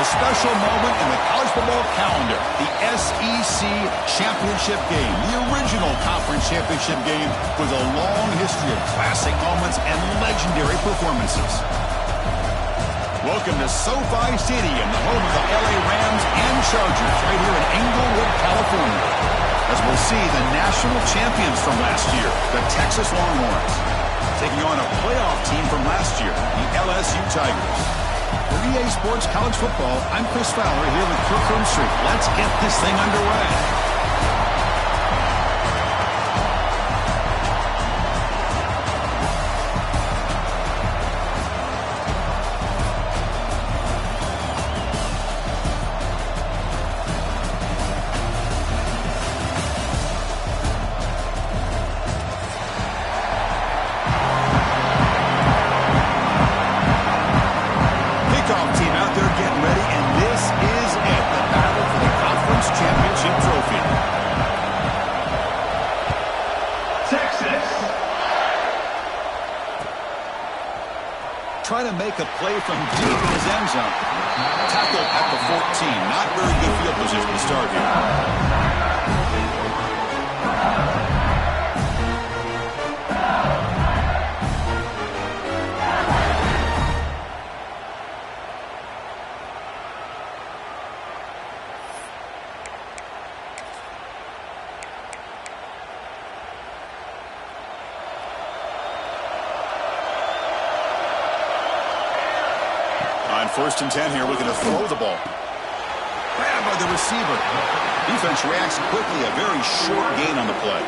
A special moment in the college football calendar, the SEC Championship game, the original conference championship game with a long history of classic moments and legendary performances. Welcome to SoFi Stadium, the home of the LA Rams and Chargers, right here in Inglewood, California. As we'll see the national champions from last year, the Texas Longhorns, taking on a playoff team from last year, the LSU Tigers. For EA Sports College Football, I'm Chris Fowler here with Kirk Street. Let's get this thing underway. Trying to make a play from deep in his end zone. Tackle at the 14. Not very good field position to start here. First and 10 here, looking to throw the ball. Grabbed by the receiver. Defense reacts quickly, a very short gain on the play.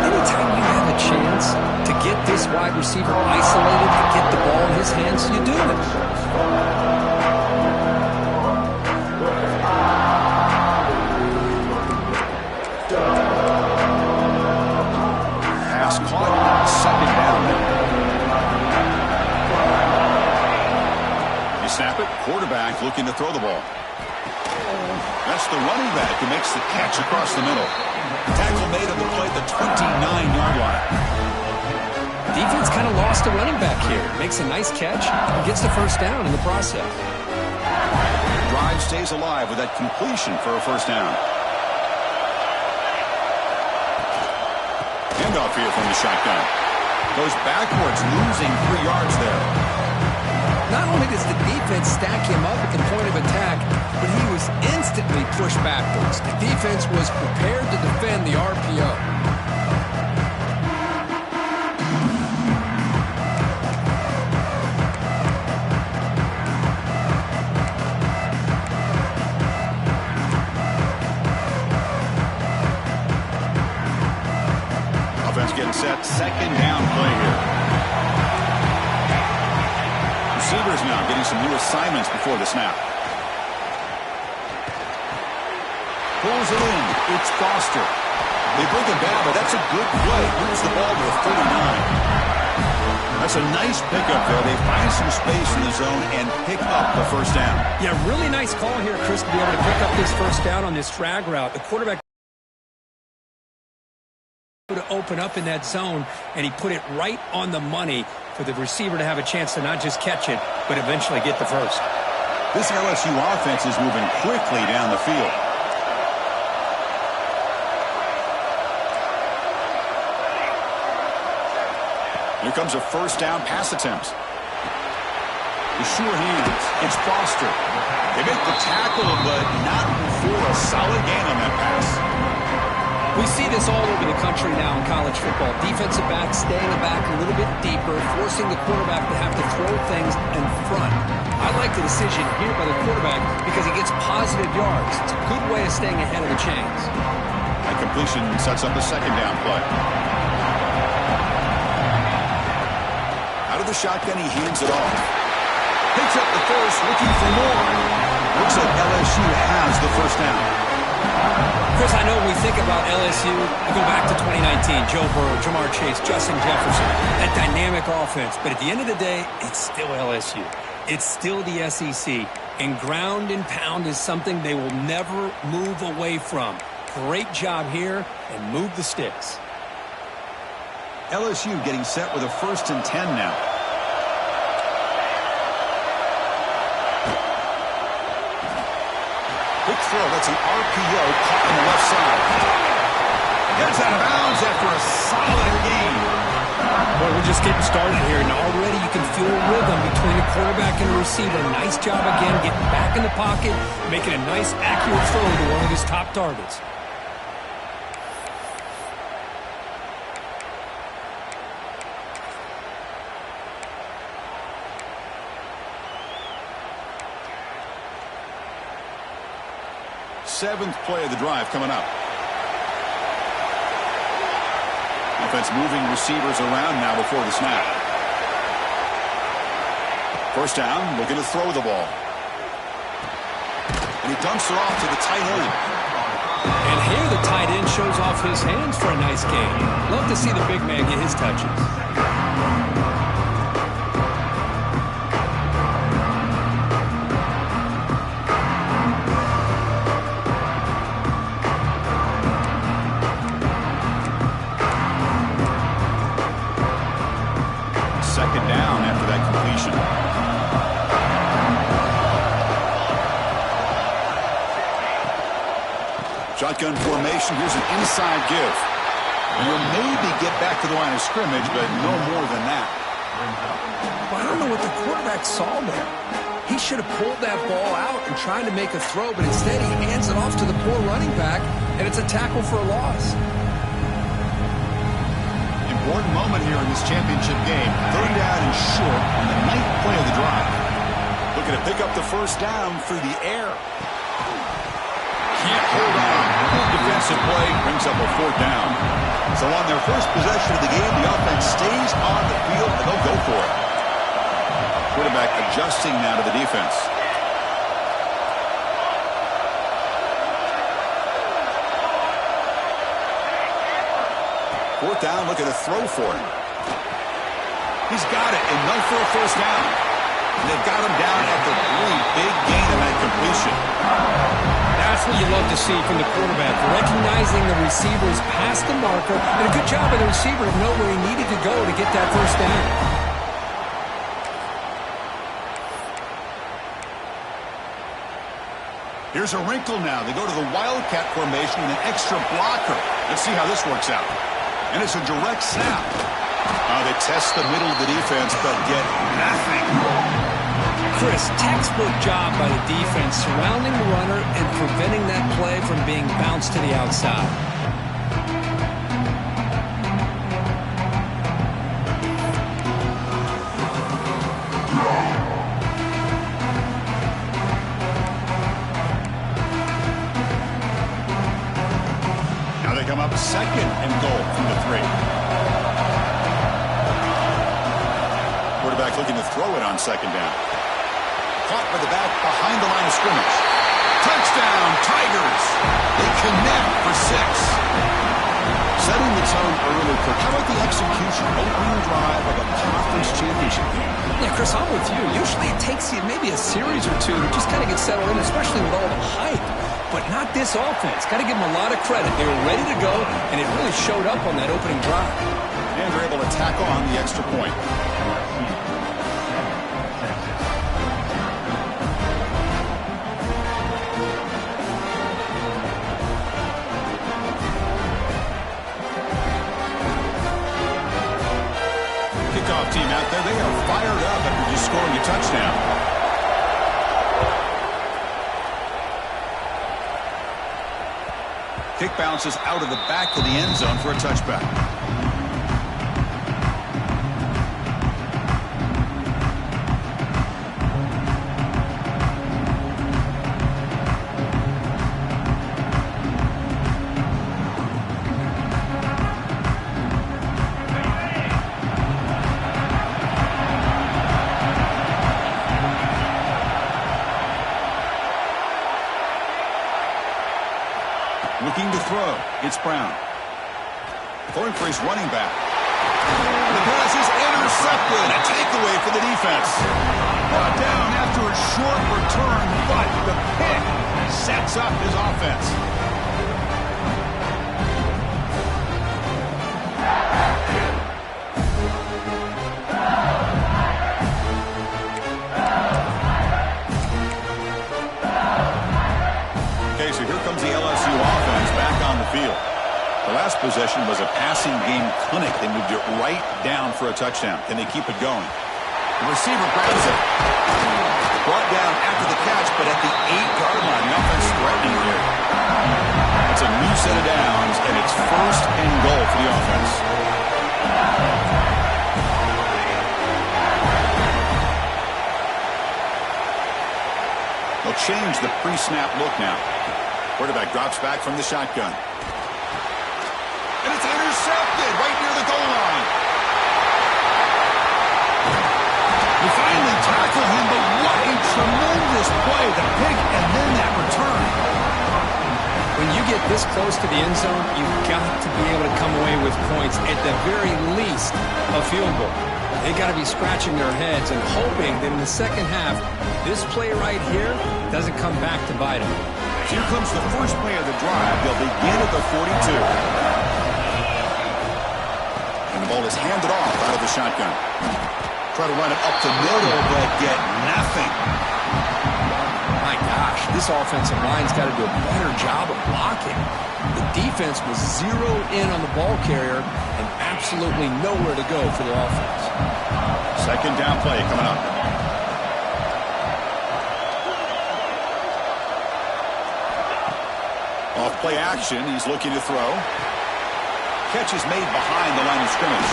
Anytime you have a chance to get this wide receiver isolated and get the ball in his hands, you do it. Pass caught, second down. Snap it, quarterback looking to throw the ball. That's the running back who makes the catch across the middle. Tackle made on the play at the 29-yard line. Defense kind of lost a running back here. Makes a nice catch and gets the first down in the process. Drive stays alive with that completion for a first down. Handoff here from the shotgun. Goes backwards, losing 3 yards there. Not only does the defense stack him up at the point of attack, but he was instantly pushed backwards. The defense was prepared to defend the RPO. Offense getting set, second down play here. Receivers now getting some new assignments before the snap. Pulls it in. It's Foster. They bring him down, but that's a good play. Moves the ball to the 39. That's a nice pickup there. They find some space in the zone and pick up the first down. Yeah, really nice call here, Chris, to be able to pick up this first down on this drag route. The quarterback to open up in that zone, and he put it right on the money for the receiver to have a chance to not just catch it, but eventually get the first. This LSU offense is moving quickly down the field. Here comes a first down pass attempt. The sure hands. It's Foster. They make the tackle, but not for a solid gain on that pass. We see this all over the country now in college football. Defensive backs stay in the back a little bit deeper, forcing the quarterback to have to throw things in front. I like the decision here by the quarterback because he gets positive yards. It's a good way of staying ahead of the chains. That completion sets up a second down play. Out of the shotgun, he hands it off. Picks up the first, looking for more. Looks like LSU has the first down. Chris, I know when we think about LSU, we go back to 2019, Joe Burrow, Jamar Chase, Justin Jefferson, that dynamic offense. But at the end of the day, it's still LSU. It's still the SEC. And ground and pound is something they will never move away from. Great job here, and move the sticks. LSU getting set with a 1st and 10 now. That's an RPO caught on the left side. Gets out of bounds after a solid gain. Boy, we're just getting started here, and already you can feel a rhythm between the quarterback and the receiver. Nice job again getting back in the pocket, making a nice, accurate throw to one of his top targets. Seventh play of the drive coming up. Offense moving receivers around now before the snap. First down, looking to throw the ball. And he dumps it off to the tight end. And here the tight end shows off his hands for a nice game. Love to see the big man get his touches. Second down after that completion. Shotgun formation. Here's an inside give. And you'll maybe get back to the line of scrimmage, but no more than that. Well, I don't know what the quarterback saw there. He should have pulled that ball out and tried to make a throw, but instead he hands it off to the poor running back, and it's a tackle for a loss. Important moment here in this championship game. Third down and short on the ninth play of the drive. Looking to pick up the first down through the air. Can't hold on. Good defensive play brings up a fourth down. So on their first possession of the game, the offense stays on the field and they'll go for it. Quarterback adjusting now to the defense. Fourth down, looking to throw for him. He's got it, enough for a first down. And they've got him down after a really big gain in that completion. That's what you love to see from the quarterback, recognizing the receivers past the marker, and a good job of the receiver to know where he needed to go to get that first down. Here's a wrinkle now. They go to the Wildcat formation with an extra blocker. Let's see how this works out. And it's a direct snap. They test the middle of the defense, but get nothing. Chris, textbook job by the defense surrounding the runner and preventing that play from being bounced to the outside. Now they come up second and goal from the 3. Quarterback looking to throw it on second down. Caught by the back behind the line of scrimmage. Touchdown, Tigers! They connect for 6. Setting the tone early. How about the execution? Opening drive of a conference championship game. Yeah, Chris, I'm with you. Usually it takes you maybe a series or two to just kind of get settled in, especially with all the hype. But not this offense. Got to give them a lot of credit. They were ready to go, and it really showed up on that opening drive. And they're able to tackle on the extra point. Kickoff team out there, they are fired up after just scoring a touchdown. Kick bounces out of the back of the end zone for a touchback. Looking to throw. It's Brown. Throwing for his running back. The pass is intercepted. A takeaway for the defense. Brought down after a short return, but the pick sets up his offense. Casey. possession was a passing game clinic. They moved it right down for a touchdown. Can they keep it going? The receiver grabs it. Brought down after the catch, but at the 8-yard line, the offense threatening here. It's a new set of downs, and it's 1st and goal for the offense. They'll change the pre-snap look now. Quarterback drops back from the shotgun. And it's intercepted right near the goal line. You finally tackle him, but what a tremendous play. The pick and then that return. When you get this close to the end zone, you've got to be able to come away with points, at the very least a field goal. They got to be scratching their heads and hoping that in the second half, this play right here doesn't come back to bite them. Here comes the first play of the drive. They'll begin at the 42. And the ball is handed off out of the shotgun. Try to run it up the middle, but get nothing. My gosh, this offensive line's got to do a better job of blocking. The defense was zeroed in on the ball carrier and absolutely nowhere to go for the offense. Second down play coming up. Off play action, he's looking to throw. Catch is made behind the line of scrimmage.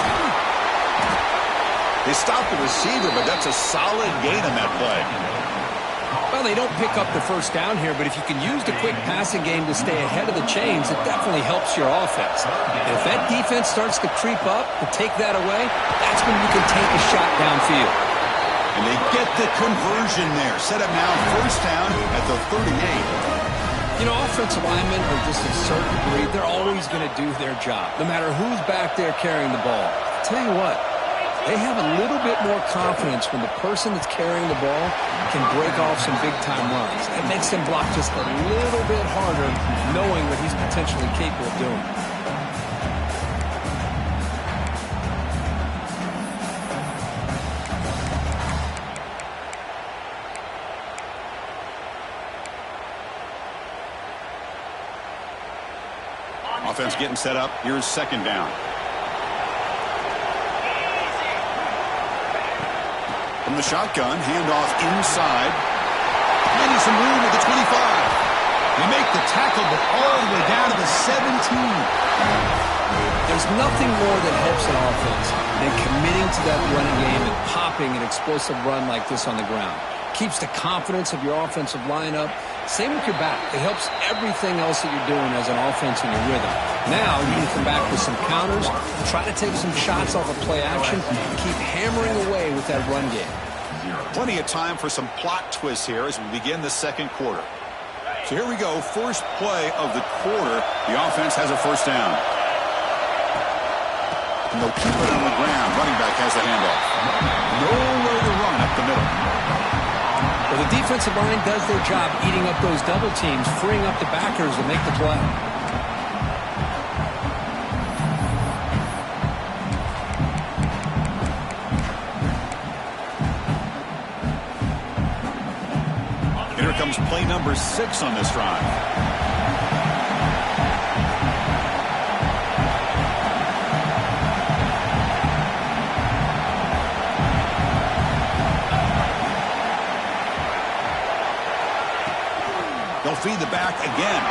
They stopped the receiver, but that's a solid gain on that play. Well, they don't pick up the first down here, but if you can use the quick passing game to stay ahead of the chains, it definitely helps your offense. And if that defense starts to creep up to take that away, that's when you can take a shot downfield. And they get the conversion there. Set up now, first down at the 38. You know, offensive linemen are just a certain breed. They're always going to do their job, no matter who's back there carrying the ball. I'll tell you what, they have a little bit more confidence when the person that's carrying the ball can break off some big-time runs. It makes them block just a little bit harder, knowing what he's potentially capable of doing. Offense getting set up. Here's second down. From the shotgun, handoff inside. Finding some room at the 25. They make the tackle, but all the way down to the 17. There's nothing more that helps an offense than committing to that running game and popping an explosive run like this on the ground. Keeps the confidence of your offensive lineup. Same with your back. It helps everything else that you're doing as an offense in your rhythm. Now you can come back with some counters, try to take some shots off of play action, and keep hammering away with that run game. Plenty of time for some plot twists here as we begin the second quarter. So here we go. First play of the quarter. The offense has a first down. And they'll keep it on the ground. Running back has the handoff. Nowhere to run up the middle. Well, the defensive line does their job eating up those double teams, freeing up the backers to make the play. Here comes play number 6 on this drive. They'll feed the back again.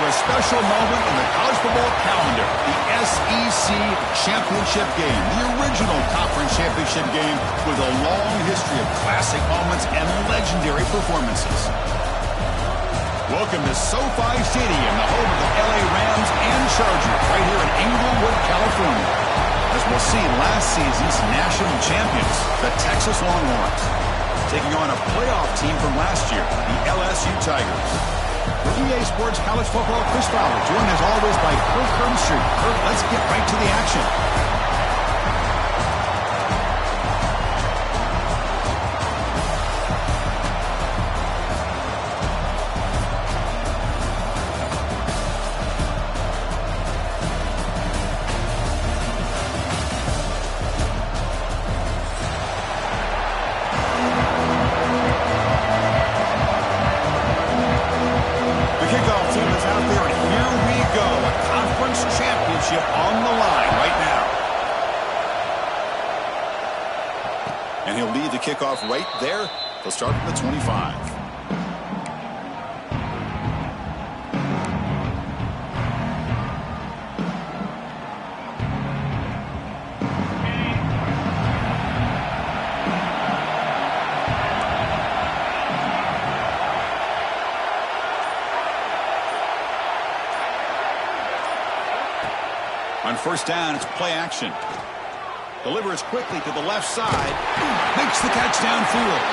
a special moment in the college football calendar, the SEC Championship game, the original conference championship game with a long history of classic moments and legendary performances. Welcome to SoFi Stadium, the home of the LA Rams and Chargers, right here in Inglewood, California. As we'll see, last season's national champions, the Texas Longhorns, taking on a playoff team from last year, the LSU Tigers. For EA Sports College Football, Chris Fowler, joined as always by Kirk Herbstreit. Kirk, let's get right to the action. On the line right now. And he'll lead the kickoff right there. He'll start from the 25. On first down, it's play action. Delivers quickly to the left side. Makes the catch downfield.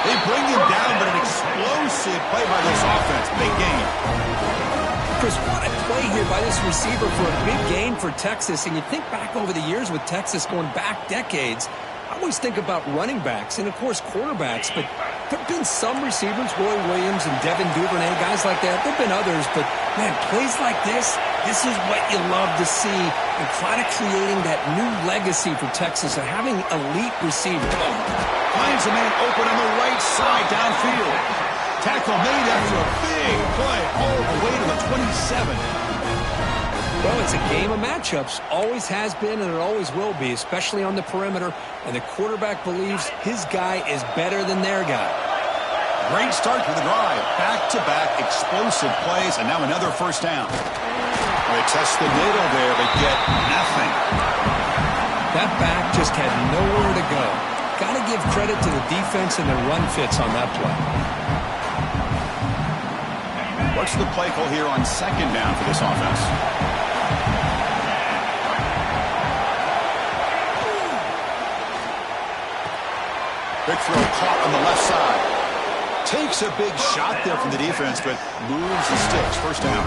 They bring him down, but an explosive play by this offense. Big gain. Chris, what a play here by this receiver for a big gain for Texas. And you think back over the years with Texas going back decades, I always think about running backs and, of course, quarterbacks. But there have been some receivers, Roy Williams and Devin Duvernay, guys like that. There have been others, but, man, plays like this is what you love to see and kind of creating that new legacy for Texas of having elite receivers. Finds a man open on the right side downfield. Tackle made after a big play all the way to the 27. Well, it's a game of matchups. Always has been and it always will be, especially on the perimeter. And the quarterback believes his guy is better than their guy. Great start to the drive. Back-to-back explosive plays, and now another first down. They test the middle there, but get nothing. That back just had nowhere to go. Got to give credit to the defense and their run fits on that play. What's the play call here on second down for this offense? Big throw caught on the left side. Takes a big shot there from the defense, but moves the sticks. First down.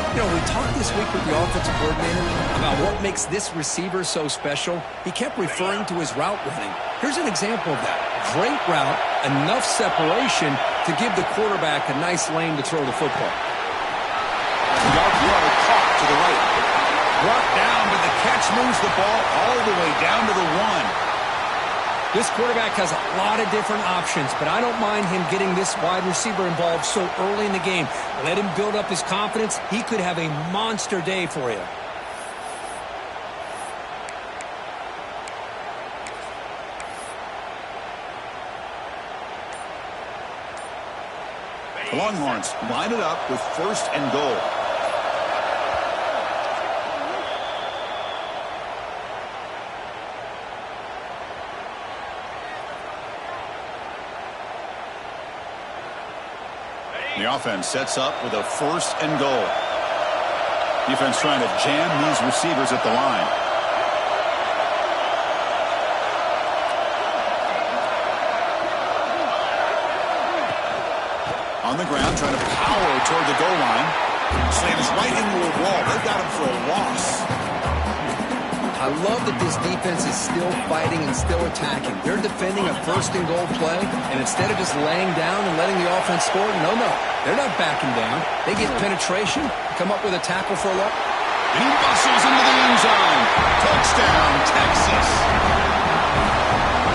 You know, we talked this week with the offensive coordinator about what makes this receiver so special. He kept referring to his route running. Here's an example of that. Great route, enough separation to give the quarterback a nice lane to throw the football. Lswho caught to the right. Brought down, but the catch moves the ball all the way down to the 1. This quarterback has a lot of different options, but I don't mind him getting this wide receiver involved so early in the game. Let him build up his confidence. He could have a monster day for you. The Longhorns line it up with first and goal. The offense sets up with a first and goal. Defense trying to jam these receivers at the line. On the ground, trying to power toward the goal line. Slams right into a wall. They've got him for a loss. I love that this defense is still fighting and still attacking. They're defending a first and goal play, and instead of just laying down and letting the offense score, no, they're not backing down. They get penetration, come up with a tackle for a loss. And he bustles into the end zone. Touchdown, Texas.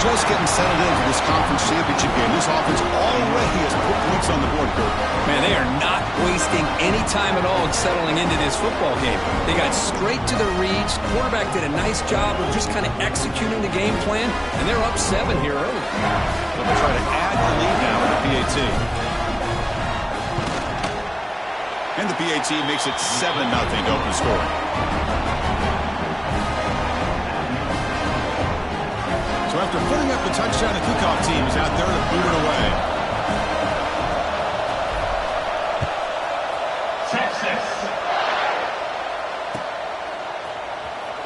Just getting settled in for this conference championship game. This offense already has put points on the board, Kurt. Man, they are not wasting any time at all settling into this football game. They got straight to the reads. Quarterback did a nice job of just kind of executing the game plan, and they're up 7 here early. They'll try to add the lead now with the PAT. And And the PAT makes it 7-0 to open the scoring. So after putting up the touchdown, the kickoff team is out there to boot it away.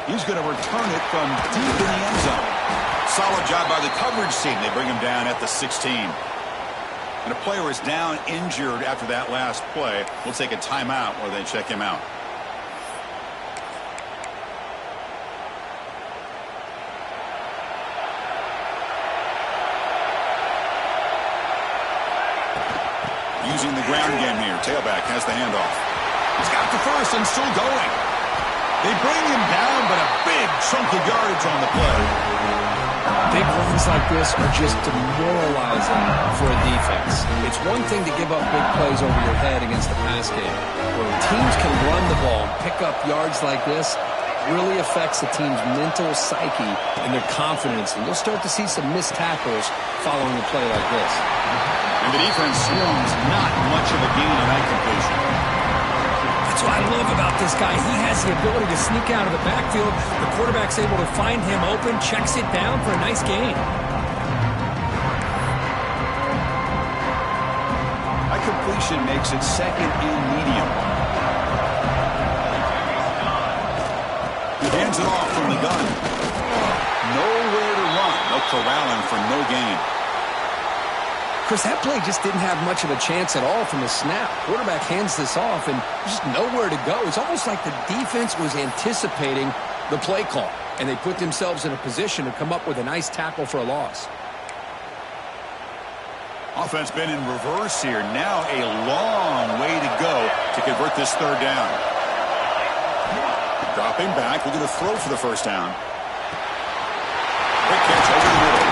He's going to return it from deep in the end zone. Solid job by the coverage team. They bring him down at the 16. And a player is down injured after that last play. We'll take a timeout while they check him out. Using the ground game here. Tailback has the handoff. He's got the first and still going. They bring him down, but a big chunk of yardage on the play. Big runs like this are just demoralizing for a defense. It's one thing to give up big plays over your head against the pass game. When teams can run the ball and pick up yards like this, it really affects the team's mental psyche and their confidence. And you'll start to see some missed tackles following a play like this. And the defense slums not much of a gain on that completion. That's what I love about this guy. He has the ability to sneak out of the backfield. The quarterback's able to find him open, checks it down for a nice gain. That completion makes it second and medium. He hands it off from the gun. Nowhere to run. No corralling for no gain. Chris, that play just didn't have much of a chance at all from the snap. Quarterback hands this off and just nowhere to go. It's almost like the defense was anticipating the play call, and they put themselves in a position to come up with a nice tackle for a loss. Offense been in reverse here. Now a long way to go to convert this third down. Dropping back, looking to throw for the first down. Quick catch over the middle.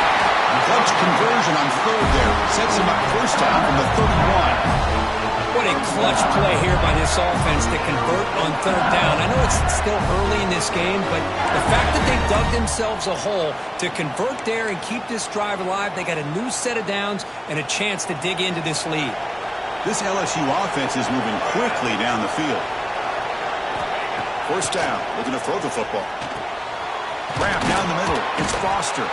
Clutch conversion on third there. Sets him up first down from the 31. What a clutch play here by this offense to convert on third down. I know it's still early in this game, but the fact that they dug themselves a hole to convert there and keep this drive alive, they got a new set of downs and a chance to dig into this lead. This LSU offense is moving quickly down the field. First down, looking to throw the football. Grab down the middle. It's Foster.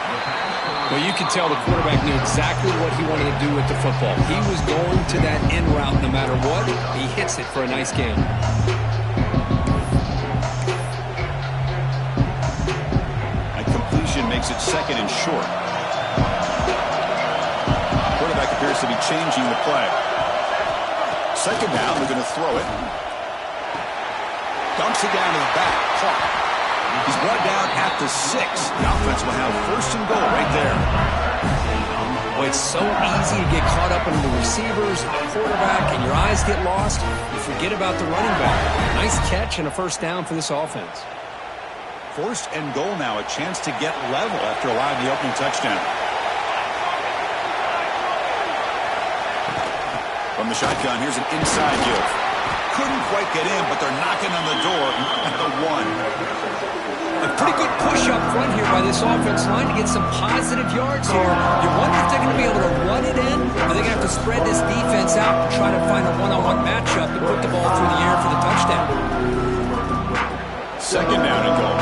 Well, you can tell the quarterback knew exactly what he wanted to do with the football. He was going to that in route no matter what. He hits it for a nice gain. That completion makes it second and short. Quarterback appears to be changing the play. Second down, they're going to throw it. Dumps it down to the back. Caught. He's brought down at the 6. The offense will have first and goal right there. Well, it's so easy to get caught up in the receivers, the quarterback, and your eyes get lost. You forget about the running back. Nice catch and a first down for this offense. First and goal now, a chance to get level after allowing the opening touchdown. From the shotgun, here's an inside give. Couldn't quite get in, but they're knocking on the door at the 1. A pretty good push up front here by this offense line to get some positive yards here. You wonder if they're going to be able to run it in, or they're going to have to spread this defense out and try to find a one-on-one matchup to put the ball through the air for the touchdown. Second down and goal.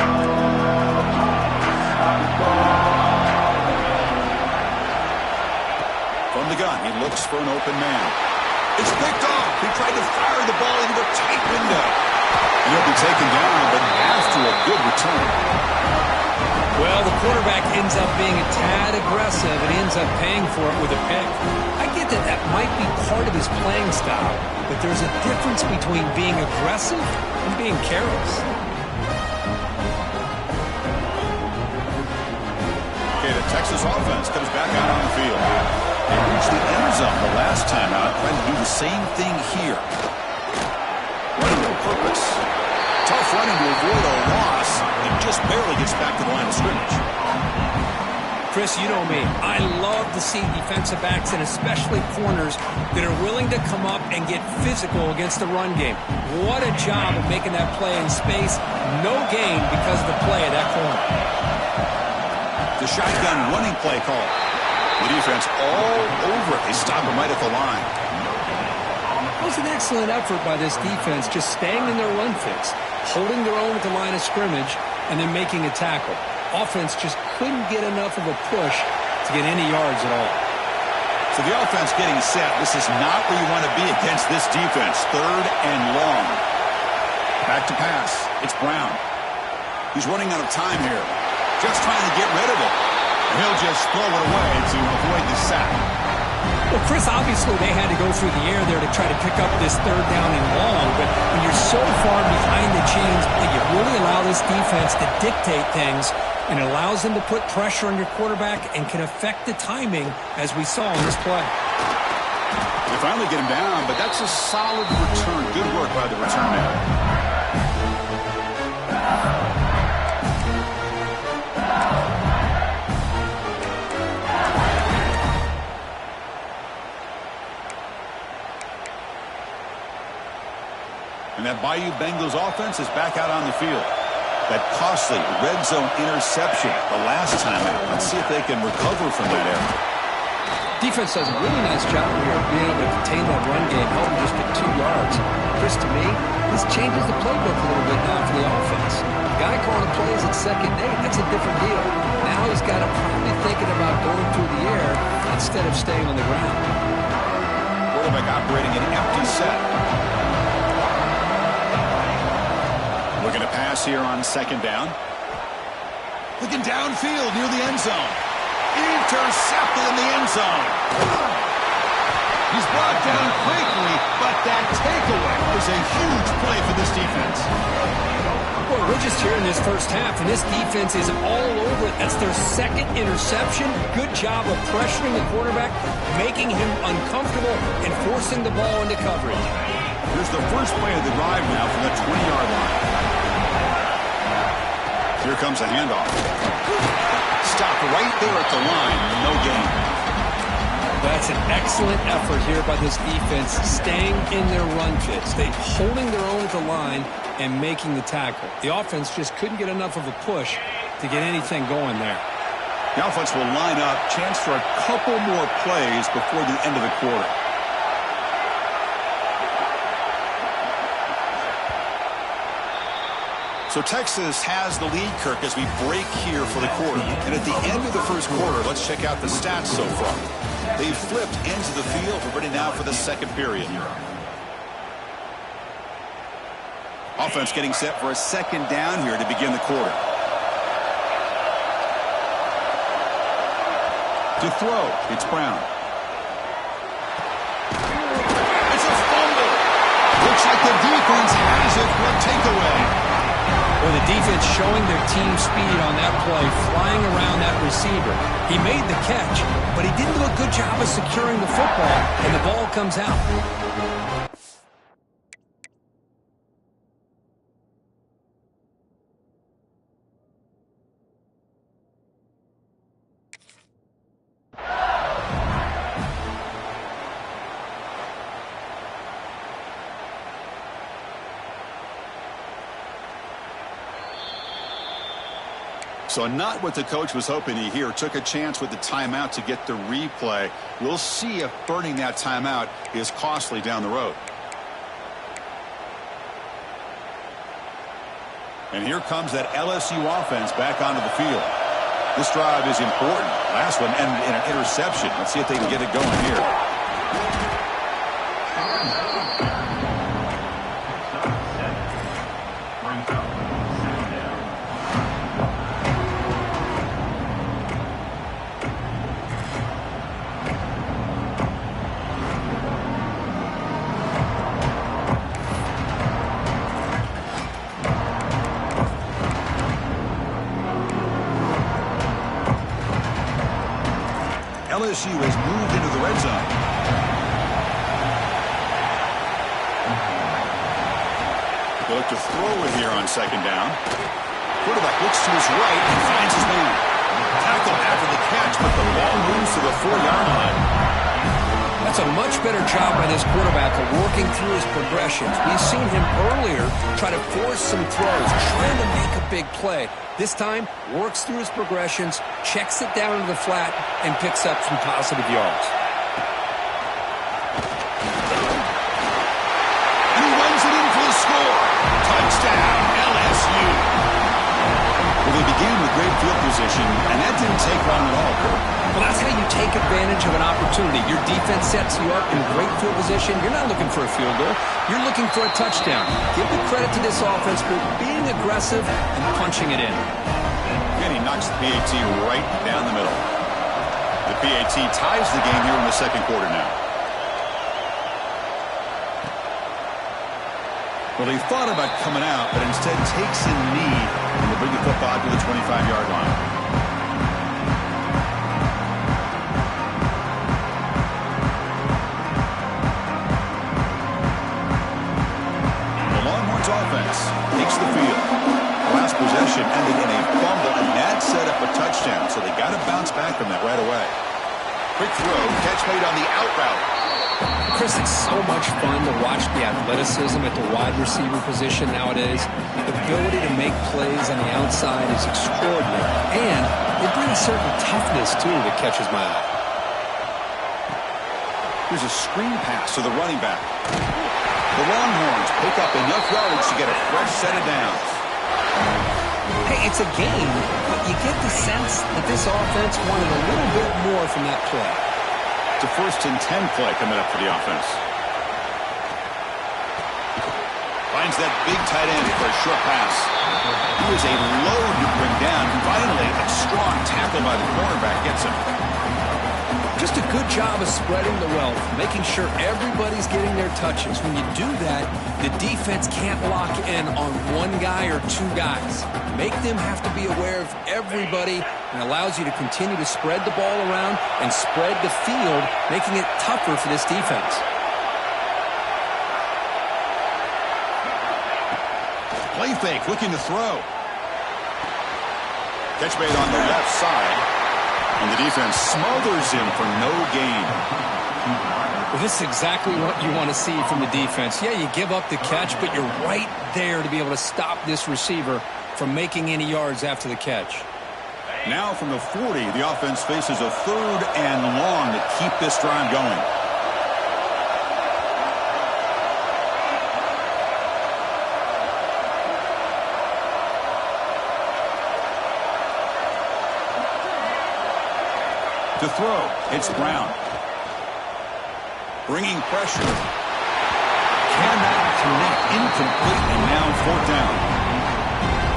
From the gun, he looks for an open man. It's picked off. He tried to fire the ball into a tight window. And he'll be taken down, but after a good return. Well, the quarterback ends up being a tad aggressive and ends up paying for it with a pick. I get that that might be part of his playing style, but there's a difference between being aggressive and being careless. Okay, the Texas offense comes back out on the field. They reached the end zone the last time out, trying to do the same thing here. Running no purpose. Tough running to avoid a loss. He just barely gets back to the line of scrimmage. Chris, you know me. I love to see defensive backs and especially corners that are willing to come up and get physical against the run game. What a job of making that play in space. No gain because of the play of that corner. The shotgun running play call. The defense all over it. They stop him right at the line. It was an excellent effort by this defense, just staying in their run fix, holding their own at the line of scrimmage, and then making a tackle. Offense just couldn't get enough of a push to get any yards at all. So the offense getting set. This is not where you want to be against this defense. 3rd and long. Back to pass. It's Brown. He's running out of time here. Just trying to get rid of it. And he'll just throw it away to avoid the sack. Well, Chris, obviously they had to go through the air there to try to pick up this 3rd down and long, but when you're so far behind the chains, you really allow this defense to dictate things, and it allows them to put pressure on your quarterback and can affect the timing, as we saw in this play. They finally get him down, but that's a solid return. Good work by the return man. And that Bayou Bengals offense is back out on the field. That costly red zone interception the last time out. Let's see if they can recover from that error. Defense does a really nice job here of being able to contain that run game, helping just get 2 yards. Chris, to me, this changes the playbook a little bit now for the offense. The guy calling the plays at 2nd and 8, that's a different deal. Now he's got to probably thinking about going through the air instead of staying on the ground. Quarterback operating an empty set. Looking to pass here on 2nd down. Looking downfield near the end zone. Intercepted in the end zone. He's brought down quickly, but that takeaway is a huge play for this defense. Well, we're just here in this first half, and this defense is all over it. That's their 2nd interception. Good job of pressuring the quarterback, making him uncomfortable, and forcing the ball into coverage. Here's the first play of the drive now from the 20-yard line. Here comes a handoff. Stop right there at the line. No gain. That's an excellent effort here by this defense, staying in their run fits. They holding their own at the line and making the tackle. The offense just couldn't get enough of a push to get anything going there. The offense will line up. Chance for a couple more plays before the end of the quarter. So Texas has the lead, Kirk, as we break here for the quarter. And at the end of the first quarter, let's check out the stats so far. They've flipped ends of the field. We're ready now for the 2nd period. Offense getting set for a 2nd down here to begin the quarter. To throw, it's Brown. It's a fumble. Looks like the defense has it for a takeaway. Well, the defense showing their team speed on that play, flying around that receiver. He made the catch, but he didn't do a good job of securing the football, and the ball comes out. So not what the coach was hoping to hear. Took a chance with the timeout to get the replay. We'll see if burning that timeout is costly down the road. And here comes that LSU offense back onto the field. This drive is important. Last one ended in an interception. Let's see if they can get it going here. LSU has moved into the red zone. They look to throw it here on 2nd down. Quarterback looks to his right and finds his man. Tackle after the catch, but the ball moves to the 4-yard line. That's a much better job by this quarterback of working through his progressions. We've seen him earlier try to force some throws, trying to make a big play. This time, works through his progressions, checks it down to the flat, and picks up some positive yards. field position, and that didn't take long at all, Kurt. Well, that's how you take advantage of an opportunity. Your defense sets you up in great field position. You're not looking for a field goal. You're looking for a touchdown. Give the credit to this offense for being aggressive and punching it in. And he knocks the PAT right down the middle. The PAT ties the game here in the second quarter now. Well, he thought about coming out, but instead takes a knee and will bring the football to the 25-yard line. The Longhorns offense takes the field. Last possession ended in a fumble, and that set up a touchdown, so they got to bounce back from that right away. Quick throw, catch made on the out route. Chris, it's so much fun to watch the athleticism at the wide receiver position nowadays. The ability to make plays on the outside is extraordinary, and they bring a certain toughness, too, that catches my eye. Here's a screen pass to the running back. The Longhorns pick up enough yards to get a fresh set of downs. Hey, it's a game, but you get the sense that this offense wanted a little bit more from that play. It's a 1st and 10 play coming up for the offense. Finds that big tight end for a short pass. He was a load to bring down. Finally, a strong tackle by the cornerback gets him. Just a good job of spreading the wealth, making sure everybody's getting their touches. When you do that, the defense can't lock in on one guy or two guys. Make them have to be aware of everybody, and allows you to continue to spread the ball around and spread the field, making it tougher for this defense. Play fake, looking to throw. Catch made on the left side. And the defense smothers him for no gain. Well, this is exactly what you want to see from the defense. Yeah, you give up the catch, but you're right there to be able to stop this receiver from making any yards after the catch. Now from the 40, the offense faces a 3rd and long to keep this drive going. To throw, it's Brown. Bringing pressure. Cannot connect, incomplete, and now 4th down.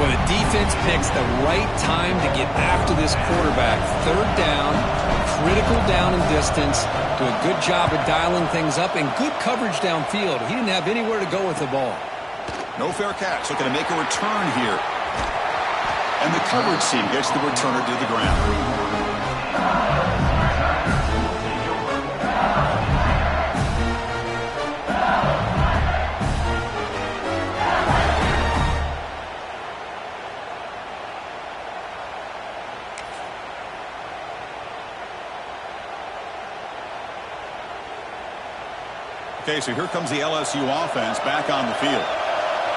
Well, the defense picks the right time to get after this quarterback. 3rd down, critical down and distance. Do a good job of dialing things up and good coverage downfield. He didn't have anywhere to go with the ball. No fair catch, looking to make a return here. And the coverage team gets the returner to the ground. Okay, so here comes the LSU offense back on the field.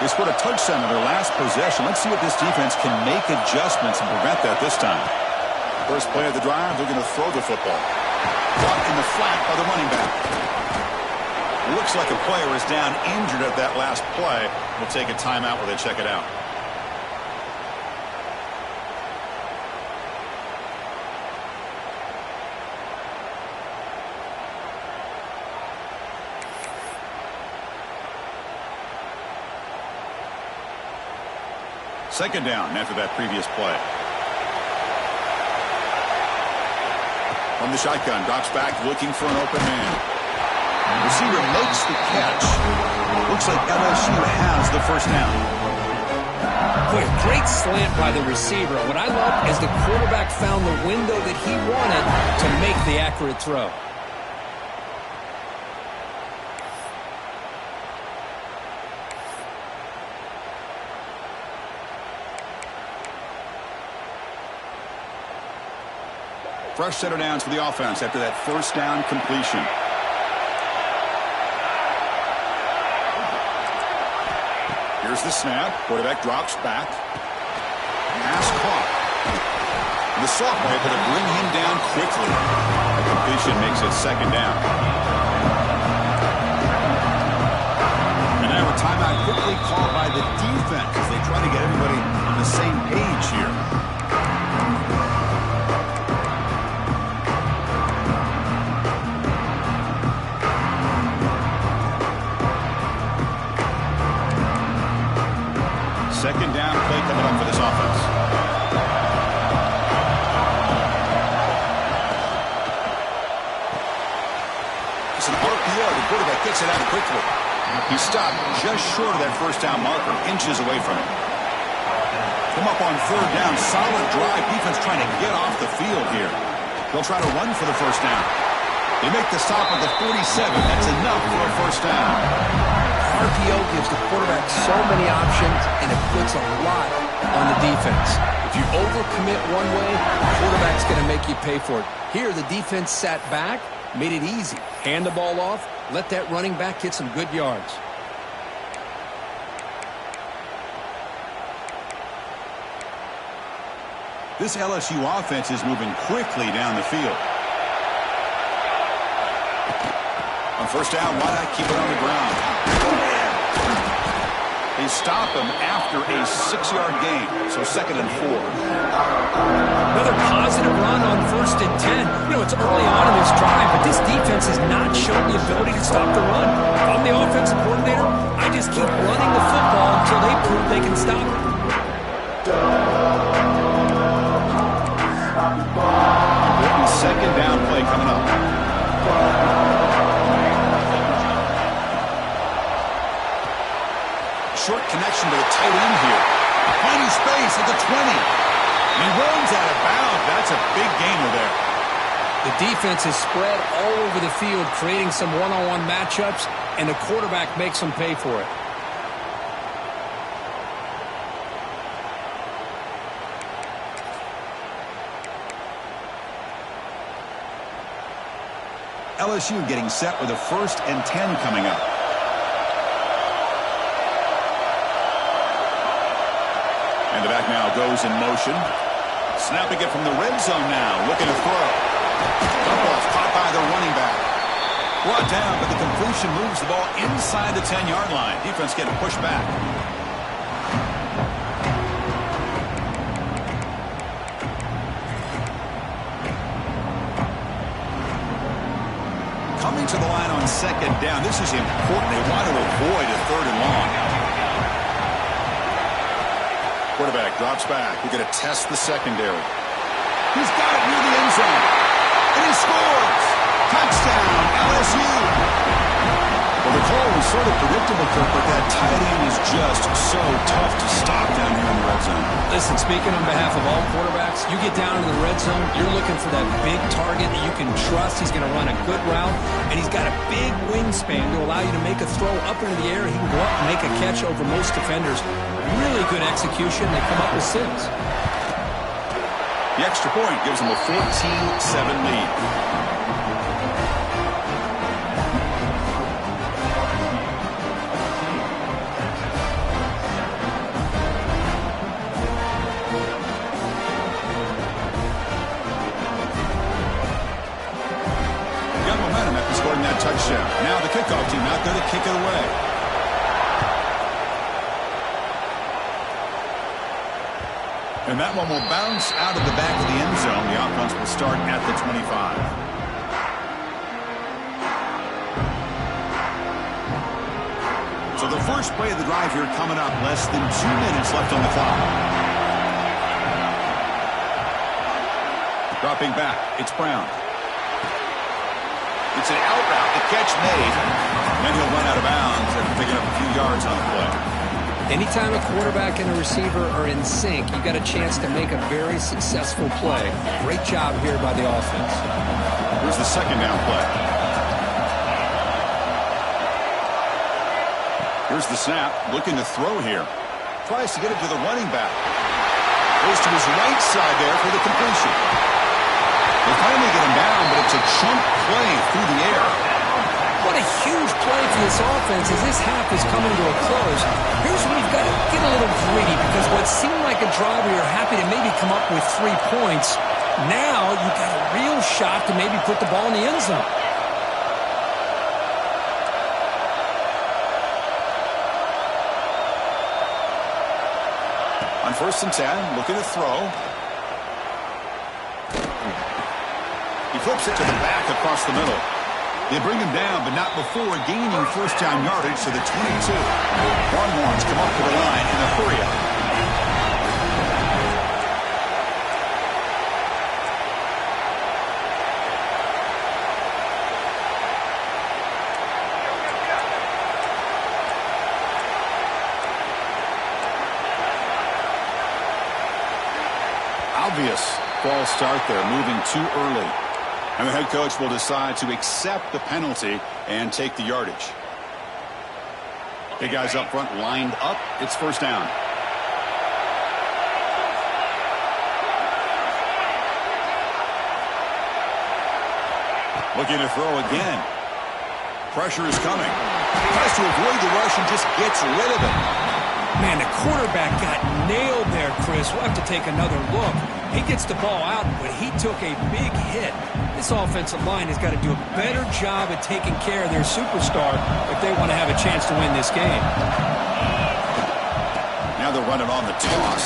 They scored a touchdown in their last possession. Let's see if this defense can make adjustments and prevent that this time. First play of the drive, they're going to throw the football. Caught in the flat by the running back. Looks like a player is down injured at that last play. We'll take a timeout while they check it out. Second down after that previous play. From the shotgun, drops back, looking for an open man. Receiver makes the catch. Looks like LSU has the 1st down. Boy, great slant by the receiver. What I love is the quarterback found the window that he wanted to make the accurate throw. Fresh set of downs for the offense after that 1st down completion. Here's the snap. Quarterback drops back. Pass caught. And the sophomore able to bring him down quickly. The completion makes it 2nd down. And now a timeout quickly called by the defense as they try to get everybody on the same page here. Second down play coming up for this offense. It's an RPO. The quarterback gets it out quickly. He stopped just short of that first down marker, inches away from it. Come up on third down. Solid drive. Defense trying to get off the field here. They'll try to run for the first down. They make the stop at the 47. That's enough for a first down. RPO gives the quarterback so many options, and it puts a lot on the defense. If you overcommit one way, the quarterback's going to make you pay for it. Here, the defense sat back, made it easy. Hand the ball off, let that running back get some good yards. This LSU offense is moving quickly down the field. On first down, why not keep it on the ground? They stop him after a 6-yard gain, so 2nd and 4. Another positive run on 1st and 10. You know, it's early on in this drive, but this defense has not shown the ability to stop the run. If I'm the offensive coordinator, I just keep running the football until they prove they can stop it. Important 2nd down play coming up. Short connection to the tight end here. Finding space at the 20. And he runs out of bounds. That's a big gainer there. The defense is spread all over the field, creating some one-on-one matchups, and the quarterback makes them pay for it. LSU getting set with a 1st and 10 coming up. And the back now goes in motion. Snapping it from the red zone now. Looking to throw. Dump off caught by the running back. Brought down, but the completion moves the ball inside the 10-yard line. Defense getting pushed back. Coming to the line on 2nd down. This is important. They want to avoid a 3rd and long. Quarterback drops back. We're going to test the secondary. He's got it near the end zone. And he scores. Touchdown, LSU. Well, the call was sort of predictable, Kirk, but that tight end is just so tough to stop down here in the red zone. Listen, speaking on behalf of all quarterbacks, you get down into the red zone, you're looking for that big target that you can trust. He's going to run a good route, and he's got a big wingspan to allow you to make a throw up into the air. He can go up and make a catch over most defenders. Really good execution. They come up with 6. The extra point gives them a 14-7 lead. Got momentum after scoring that touchdown. Now the kickoff team out there to kick it away. And that one will bounce out of the back of the end zone. The offense will start at the 25. So the first play of the drive here coming up. Less than 2 minutes left on the clock. Dropping back. It's Brown. It's an out route. The catch made. And then he'll run out of bounds after picking up a few yards on the play. Anytime a quarterback and a receiver are in sync, you got a chance to make a very successful play. Great job here by the offense. Here's the 2nd down play. Here's the snap. Looking to throw here. Tries to get it to the running back. Goes to his right side there for the completion. They finally get him down, but it's a chunk play through the air. What a huge play for this offense as this half is coming to a close. Here's where you've got to get a little greedy, because what seemed like a drive where you're happy to maybe come up with 3 points, now you've got a real shot to maybe put the ball in the end zone. On 1st and 10, looking to throw. He flips it to the back across the middle. They bring him down, but not before gaining 1st down yardage to the 22. Longhorns come up to the line in a hurry-up. obvious false start there, moving too early. And the head coach will decide to accept the penalty and take the yardage. Big guys up front lined up. It's first down. Looking to throw again. Pressure is coming. Tries to avoid the rush and just gets rid of it. Man, the quarterback got nailed there, Chris. We'll have to take another look. He gets the ball out, but he took a big hit. This offensive line has got to do a better job at taking care of their superstar if they want to have a chance to win this game. Now they're running on the toss.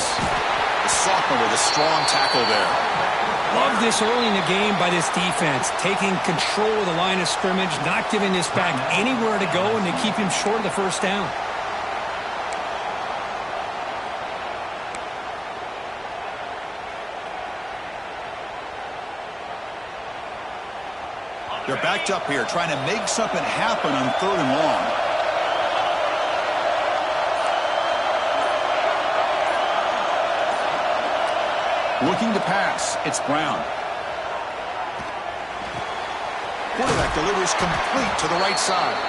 The sophomore with a strong tackle there. Love this early in the game by this defense, taking control of the line of scrimmage, not giving this back anywhere to go, and they keep him short of the first down. They're backed up here, trying to make something happen on 3rd and long. Looking to pass. It's Brown. Quarterback delivers complete to the right side.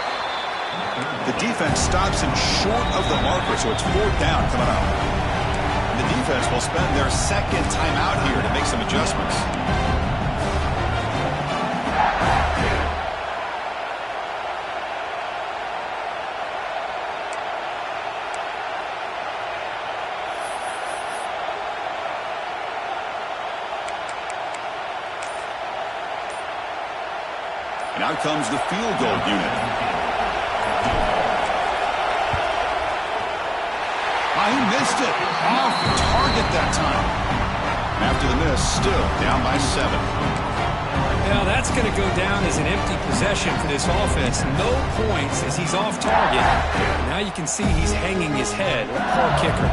The defense stops him short of the marker, so it's 4th down coming up. The defense will spend their second timeout here to make some adjustments. And out comes the field goal unit. He missed it. Off target that time. After the miss, still down by 7. Now that's going to go down as an empty possession for this offense. No points as he's off target. Now you can see he's hanging his head. Poor kicker.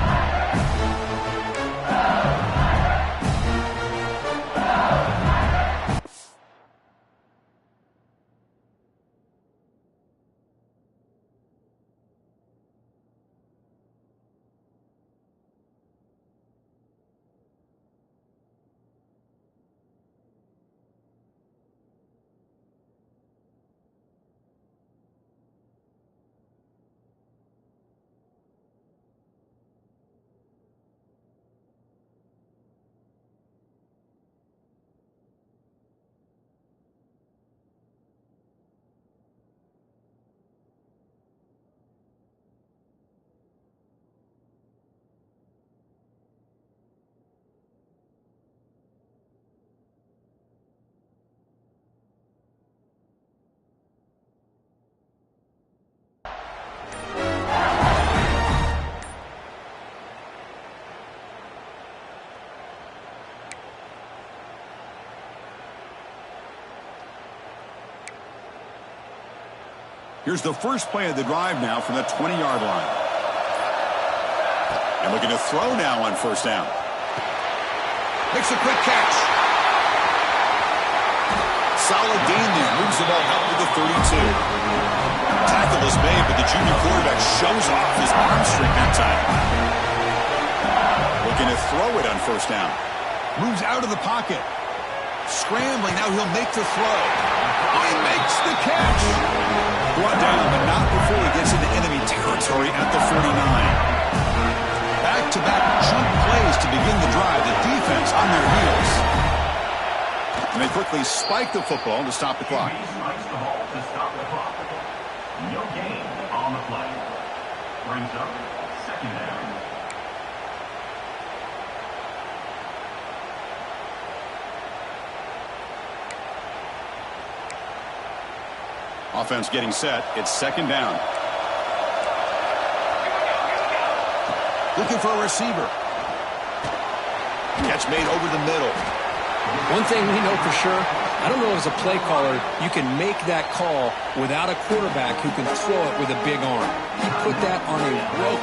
Here's the first play of the drive now from the 20-yard line. And looking to throw now on first down. Makes a quick catch. Solid gain there. Moves the ball out to the 32. Tackle is made, but the junior quarterback shows off his arm strength that time. Looking to throw it on first down. Moves out of the pocket. Scrambling. Now he'll make the throw. Oh, he makes the catch. Brought down, but not before he gets into enemy territory at the 49. Back-to-back jump plays to begin the drive. The defense on their heels. And they quickly spike the football to stop the clock. He spikes the ball to stop the clock. No gain on the play. Brings up second down. Offense getting set. It's second down. Looking for a receiver. Catch made over the middle. One thing we know for sure, I don't know as a play caller, you can make that call without a quarterback who can throw it with a big arm. He put that on a rope.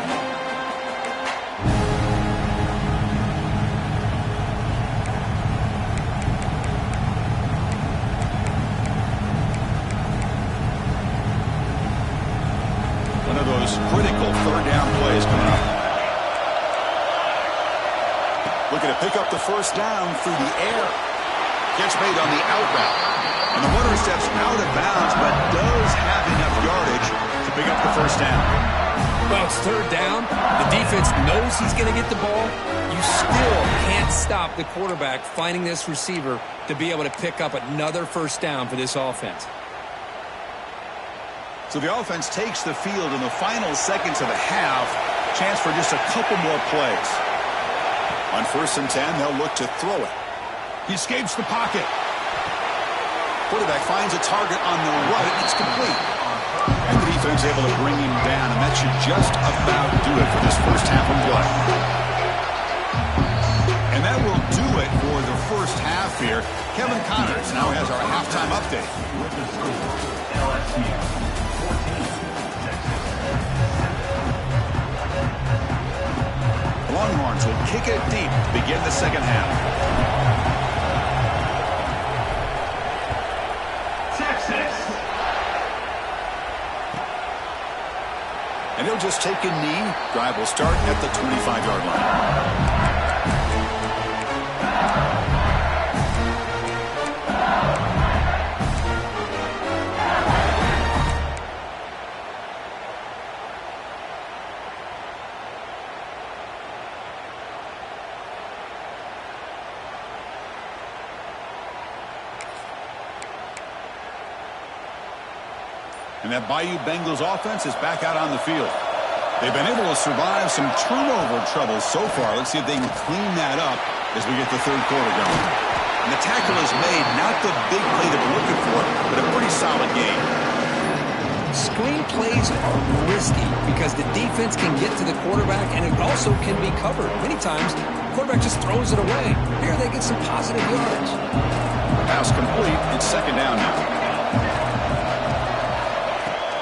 Critical third down plays coming up. Looking to pick up the first down through the air. Gets made on the out route. And the runner steps out of bounds, but does have enough yardage to pick up the first down. Well, it's third down. The defense knows he's going to get the ball. You still can't stop the quarterback finding this receiver to be able to pick up another first down for this offense. So the offense takes the field in the final seconds of the half. Chance for just a couple more plays. On 1st and 10, they'll look to throw it. He escapes the pocket. Quarterback finds a target on the right. It's complete. And the defense able to bring him down, and that should just about do it for this first half of play. And that will do it for the first half here. Kevin Connors now has our halftime update. With the score, LSU 14, Texas. The Longhorns will kick it deep to begin the second half. And he'll just take a knee. Drive will start at the 25-yard line. And that Bayou Bengals offense is back out on the field. They've been able to survive some turnover troubles so far. Let's see if they can clean that up as we get the third quarter going. And the tackle is made, not the big play that we're looking for, but a pretty solid game. Screen plays are risky because the defense can get to the quarterback and it also can be covered. Many times, the quarterback just throws it away. Here they get some positive yards. Pass complete. It's second down now.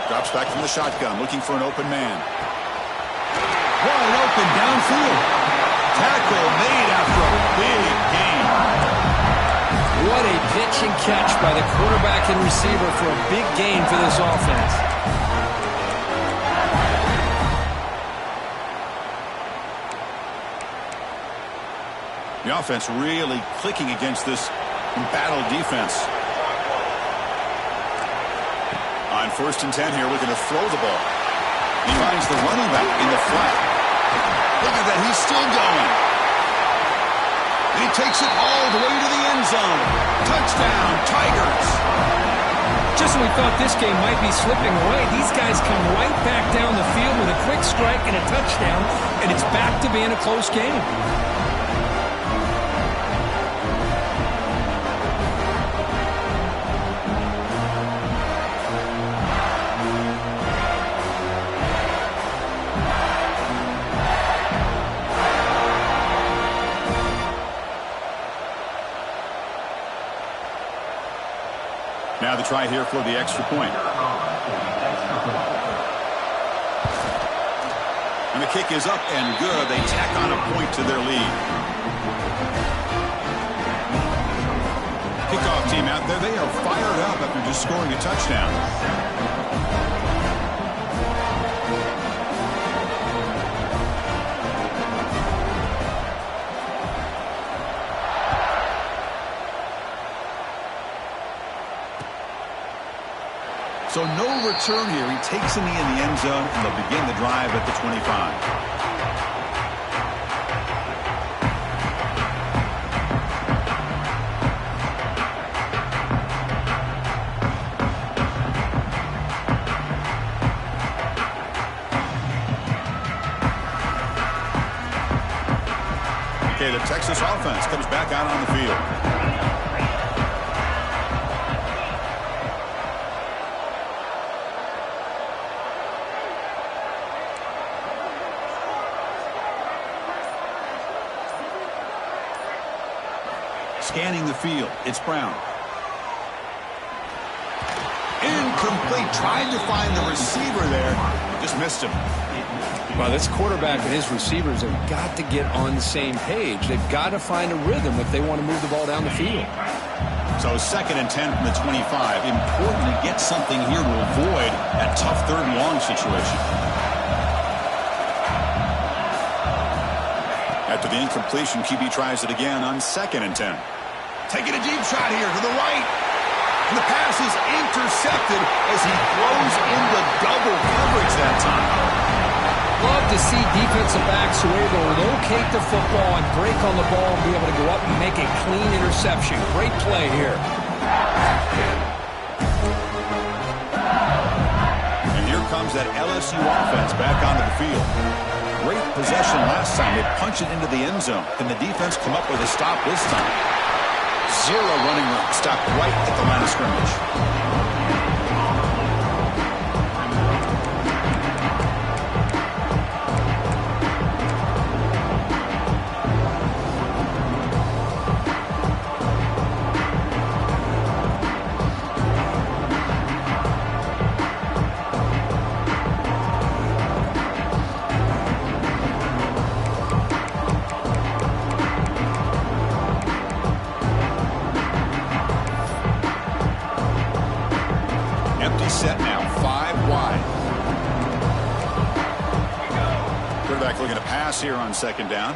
Drops back from the shotgun, looking for an open man. Wide open downfield. Tackle made after a big gain. What a pitch and catch by the quarterback and receiver for a big gain for this offense. The offense really clicking against this embattled defense. On 1st and 10 here, looking to throw the ball. He finds the running back in the flat. Look at that, he's still going. And he takes it all the way to the end zone. Touchdown, Tigers. Just when we thought this game might be slipping away, these guys come right back down the field with a quick strike and a touchdown, and it's back to being a close game. Now the try here for the extra point. And the kick is up and good. They tack on a point to their lead. Kickoff team out there. They are fired up after just scoring a touchdown. So no return here. He takes a knee in the end zone, and they'll begin the drive at the 25. Okay, the Texas offense comes back out on the field. Scanning the field, it's Brown. Incomplete, tried to find the receiver there, just missed him. Well, this quarterback and his receivers have got to get on the same page. They've got to find a rhythm if they want to move the ball down the field. So 2nd and 10 from the 25. Important to get something here to avoid that tough third and long situation. After the incompletion, QB tries it again on 2nd and 10. Taking a deep shot here to the right. And the pass is intercepted as he throws into double coverage that time. Love to see defensive backs who are able to locate the football and break on the ball and be able to go up and make a clean interception. Great play here. And here comes that LSU offense back onto the field. Great possession last time. They punch it into the end zone. Can the defense come up with a stop this time? Zero running room. Stopped right at the line of scrimmage. Set now, 5 wide. Quarterback looking to pass here on 2nd down.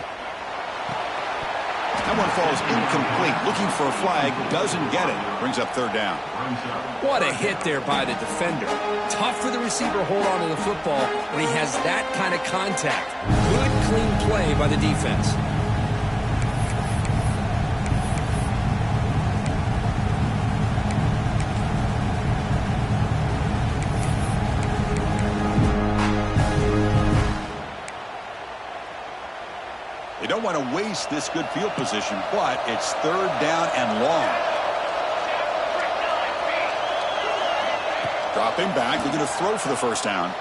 That one falls incomplete. Looking for a flag, doesn't get it. Brings up 3rd down. What a hit there by the defender. Tough for the receiver to hold on to the football when he has that kind of contact. Good, clean play by the defense. Don't want to waste this good field position, but it's 3rd down and long. Dropping back, they're going to throw for the 1st down.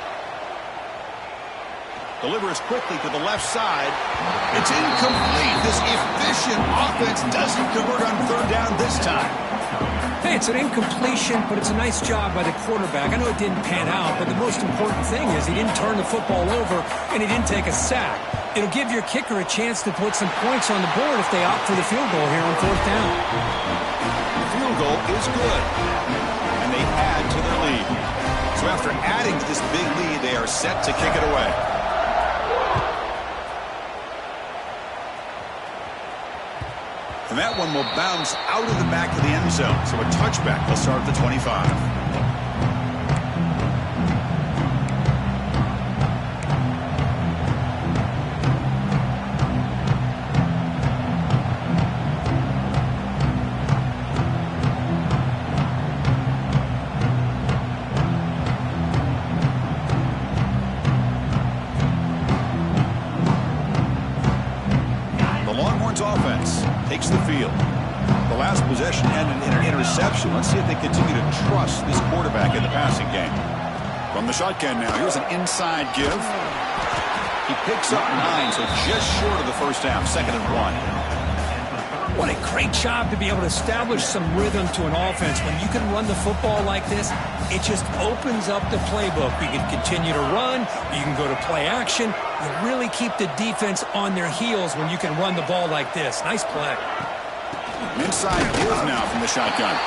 Delivers quickly to the left side. It's incomplete. This efficient offense doesn't convert on 3rd down this time. Hey, it's an incompletion, but it's a nice job by the quarterback. I know it didn't pan out, but the most important thing is he didn't turn the football over and he didn't take a sack. It'll give your kicker a chance to put some points on the board if they opt for the field goal here on 4th down. The field goal is good, and they add to their lead. So after adding to this big lead, they are set to kick it away. And that one will bounce out of the back of the end zone. So a touchback. They'll start at the 25. Offense takes the field. The last possession ended in an interception. Let's see if they continue to trust this quarterback in the passing game. From the shotgun now, here's an inside give. He picks up 9, so just short of the 1st half, 2nd and 1. What a great job to be able to establish some rhythm to an offense. When you can run the football like this, it just opens up the playbook. You can continue to run. You can go to play action. You really keep the defense on their heels when you can run the ball like this. Nice play. Inside give now from the shotgun.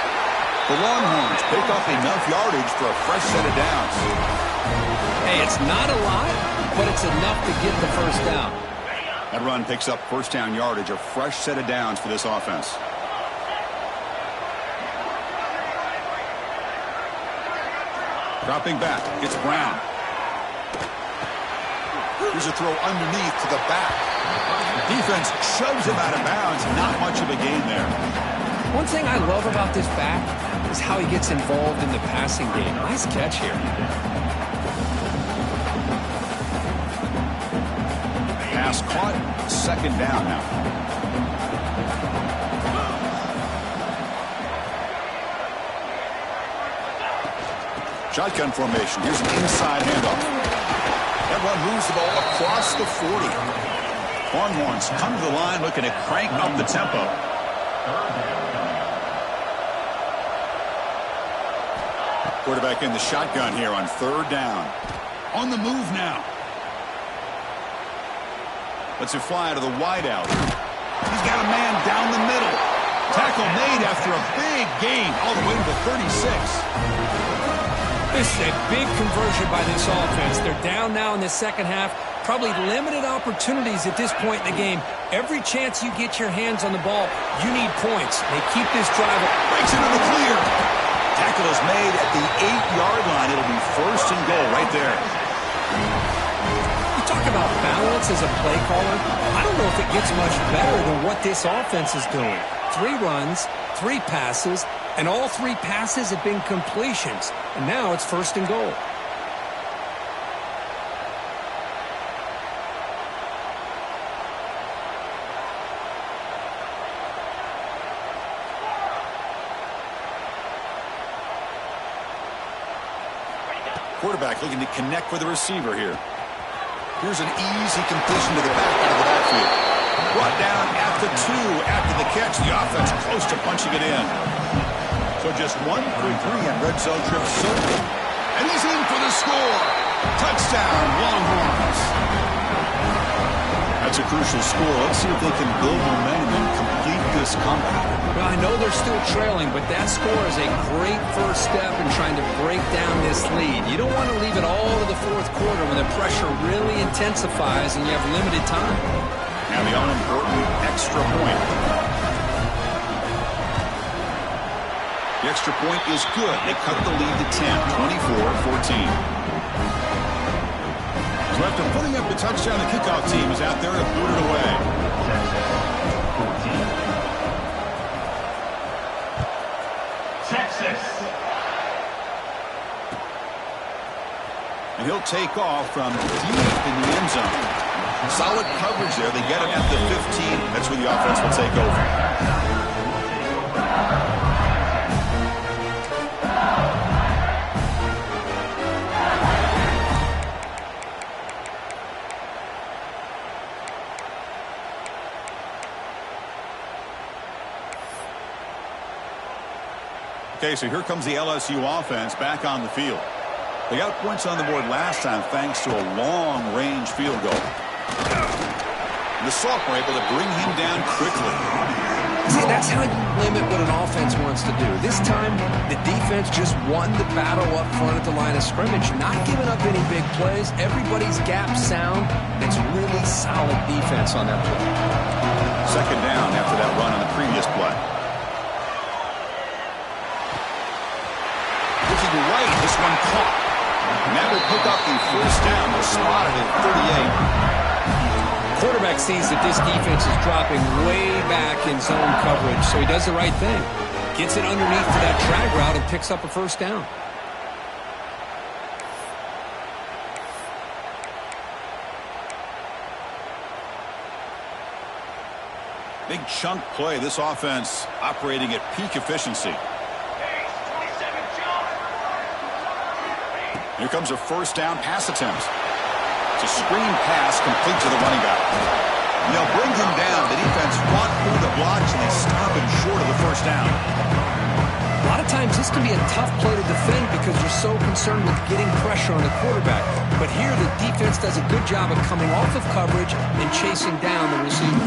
The Longhorns pick up enough yardage for a fresh set of downs. Hey, it's not a lot, but it's enough to get the 1st down. That run picks up 1st down yardage, a fresh set of downs for this offense. Dropping back, it's Brown. Here's a throw underneath to the back. Defense shoves him out of bounds. Not much of a gain there. One thing I love about this back is how he gets involved in the passing game. Nice catch here. Pass caught. 2nd down now. Shotgun formation. Here's an inside handoff. That one moves the ball across the 40. Longhorns come to the line looking to crank up the tempo. Quarterback in the shotgun here on 3rd down. On the move now. Lets it fly to the wideout. He's got a man down the middle. Tackle made after a big gain all the way to the 36. This is a big conversion by this offense. They're down now in the 2nd half. Probably limited opportunities at this point in the game. Every chance you get your hands on the ball, you need points. They keep this drive. Breaks into the clear. Tackle is made at the 8-yard line. It'll be first and goal right there. You talk about balance as a play caller. I don't know if it gets much better than what this offense is doing. 3 runs, 3 passes, and all 3 passes have been completions. And now it's first and goal. Quarterback looking to connect with the receiver here. Here's an easy completion to the back out of the backfield. Brought down at the 2 after the catch. The offense close to punching it in. So just 1 for 3 on red zone trips so far. And he's in for the score. Touchdown, Longhorns. That's a crucial score. Let's see if they can build momentum and complete this comeback. Well, I know they're still trailing, but that score is a great first step in trying to break down this lead. You don't want to leave it all to the fourth quarter when the pressure really intensifies and you have limited time. Now the all-important extra point. The extra point is good. They cut the lead to 10, 24-14. So after putting up the touchdown, the kickoff team is out there to boot it away. Texas. And he'll take off from deep in the end zone. Solid coverage there. They get him at the 15. That's where the offense will take over. Okay, so here comes the LSU offense back on the field. They got points on the board last time thanks to a long-range field goal. And the sophomore able to bring him down quickly. See, that's how you limit what an offense wants to do. This time, the defense just won the battle up front at the line of scrimmage, not giving up any big plays. Everybody's gap sound. It's really solid defense on that play. Second down after that run on the previous play. Looking right, this one caught. And that will pick up the first down. They're spotted at 38. Quarterback sees that this defense is dropping way back in zone coverage, so he does the right thing. Gets it underneath to that drag route and picks up a first down. Big chunk play. This offense operating at peak efficiency. Here comes a first down pass attempt. It's a screen pass complete to the running back. And they'll bring him down. The defense fought through the blocks and they stop him short of the first down. A lot of times this can be a tough play to defend because you're so concerned with getting pressure on the quarterback. But here the defense does a good job of coming off of coverage and chasing down the receiver.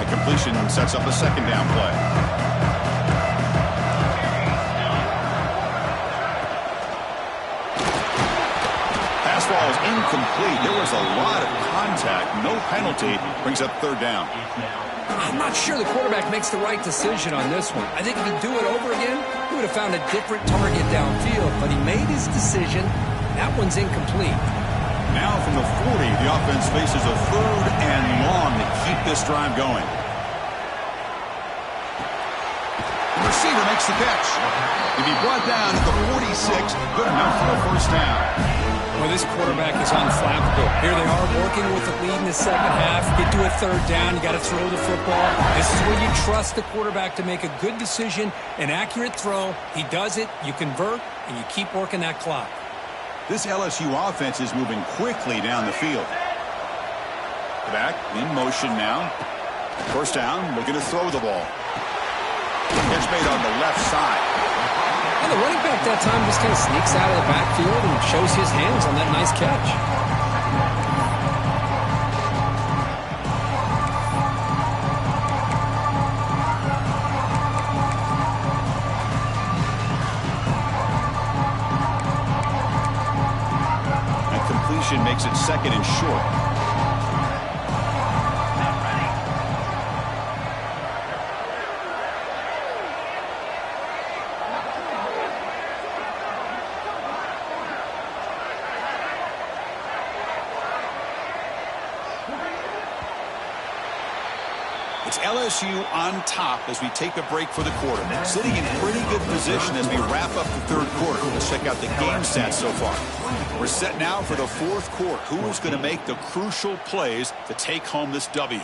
That completion sets up a second down play. Ball is incomplete. There was a lot of contact. No penalty. Brings up third down. I'm not sure the quarterback makes the right decision on this one. I think if he'd do it over again, he would have found a different target downfield. But he made his decision. That one's incomplete. Now from the 40, the offense faces a third and long to keep this drive going. The receiver makes the catch. If he brought down at the 46, good enough for a first down. Well, this quarterback is unflappable. Here they are working with the lead in the second half. Get to a third down, you got to throw the football. This is where you trust the quarterback to make a good decision, an accurate throw. He does it, you convert, and you keep working that clock. This LSU offense is moving quickly down the field. The back in motion now. First down, looking to throw the ball. Catch made on the left side. And the running back that time just kind of sneaks out of the backfield and shows his hands on that nice catch. That makes it 2nd and short. It's LSU on top as we take a break for the quarter. Sitting in pretty good position as we wrap up the 3rd quarter. Let's check out the game stats so far. We're set now for the 4th quarter. Who is going to make the crucial plays to take home this W?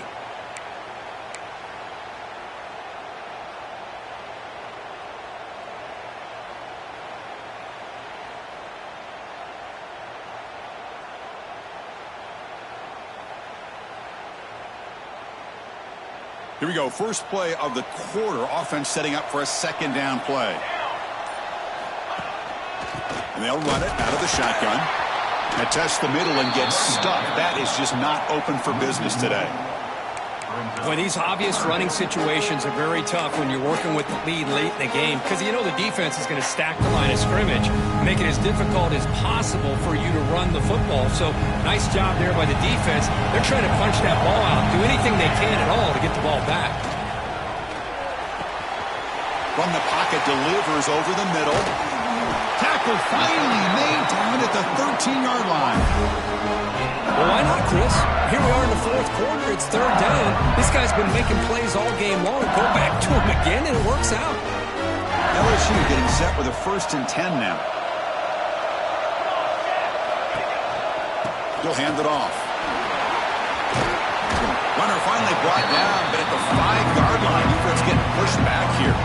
Here we go. First play of the quarter. Offense setting up for a 2nd down play. And they'll run it out of the shotgun. And test the middle and get stuck. That is just not open for business today. Boy, these obvious running situations are very tough when you're working with the lead late in the game because you know the defense is going to stack the line of scrimmage, make it as difficult as possible for you to run the football. So nice job there by the defense. They're trying to punch that ball out, do anything they can at all to get the ball back. From the pocket, delivers over the middle. Tackle finally made down at the 13-yard line. Well, why not, Chris? Here we are in the 4th quarter. It's 3rd down. This guy's been making plays all game long. Go back to him again, and it works out. LSU getting set with a 1st and 10 now. He'll hand it off. Runner finally brought down, but at the 5-yard line, defense getting pushed back here.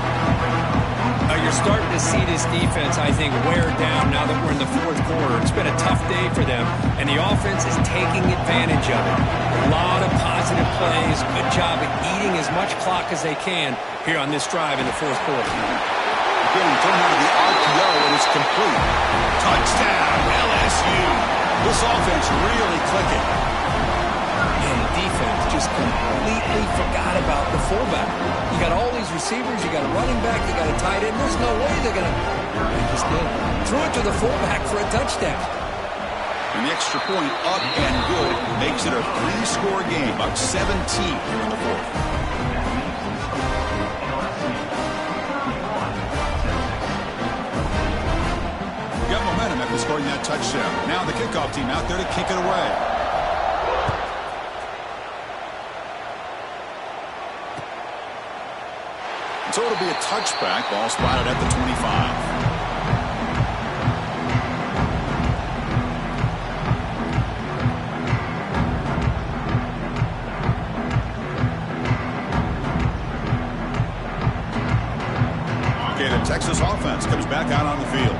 You're starting to see this defense, I think, wear down now that we're in the 4th quarter. It's been a tough day for them, and the offense is taking advantage of it. A lot of positive plays. Good job at eating as much clock as they can here on this drive in the 4th quarter. Getting thrown out of the RPO, and it's complete. Touchdown, LSU. This offense really clicking. And the defense just completely forgot about the fullback. You got all these receivers, you got a running back, you got a tight end. There's no way they're going to... They just did. Threw it to the fullback for a touchdown. And the extra point up and good makes it a 3-score game, up 17 here in the 4th. Got momentum after scoring that touchdown. Now the kickoff team out there to kick it away. So it'll be a touchback. Ball spotted at the 25. Okay, the Texas offense comes back out on the field.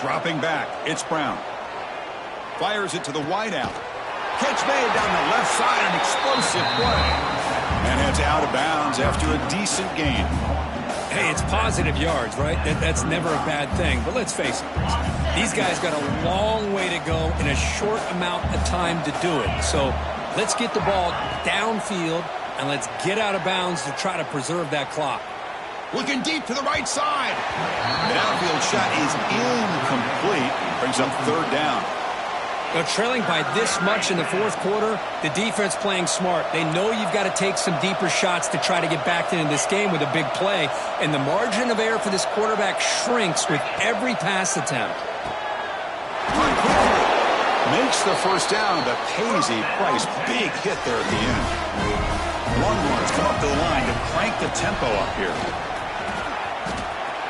Dropping back, it's Brown. Fires it to the wideout. Catch made down the left side, an explosive play. And heads out of bounds after a decent gain. Hey, it's positive yards, right? That's never a bad thing. But let's face it, these guys got a long way to go in a short amount of time to do it. So let's get the ball downfield, and let's get out of bounds to try to preserve that clock. Looking deep to the right side. The downfield shot is incomplete. Brings up 3rd down. Now, trailing by this much in the 4th quarter, the defense playing smart. They know you've got to take some deeper shots to try to get back into this game with a big play. And the margin of error for this quarterback shrinks with every pass attempt. Makes the 1st down, but pays a price. Big hit there at the end. Longhorns come up to the line to crank the tempo up here.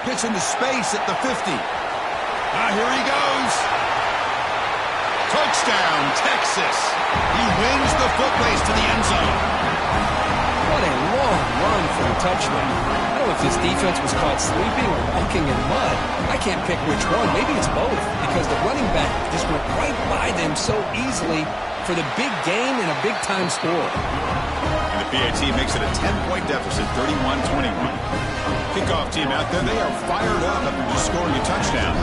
Gets into space at the 50. Here he goes. Touchdown, Texas. He wins the foot race to the end zone. What a long run for a touchdown. I don't know if this defense was caught sleeping or walking in mud. I can't pick which one. Maybe it's both because the running back just went right by them so easily for the big gain and a big-time score. And the PAT makes it a 10-point deficit, 31-21. Kickoff team out there, they are fired up after just scoring a touchdown.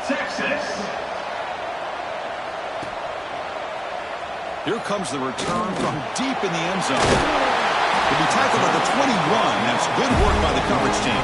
Texas. Here comes the return from deep in the end zone. He'll be tackled at the 21. That's good work by the coverage team.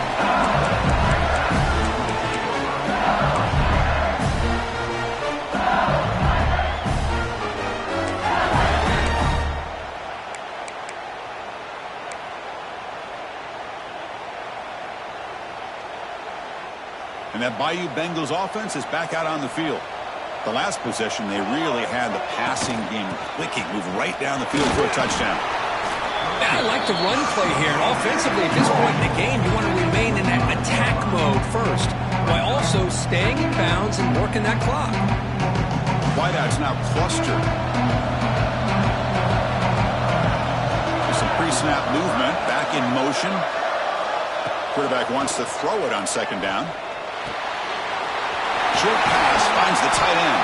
And that Bayou Bengals offense is back out on the field. The last possession, they really had the passing game clicking, move right down the field for a touchdown. I like the run play here. And offensively, at this point in the game, you want to remain in that attack mode first, while also staying in bounds and working that clock. Wideouts now clustered. Some pre-snap movement, back in motion. Quarterback wants to throw it on second down. Short pass finds the tight end.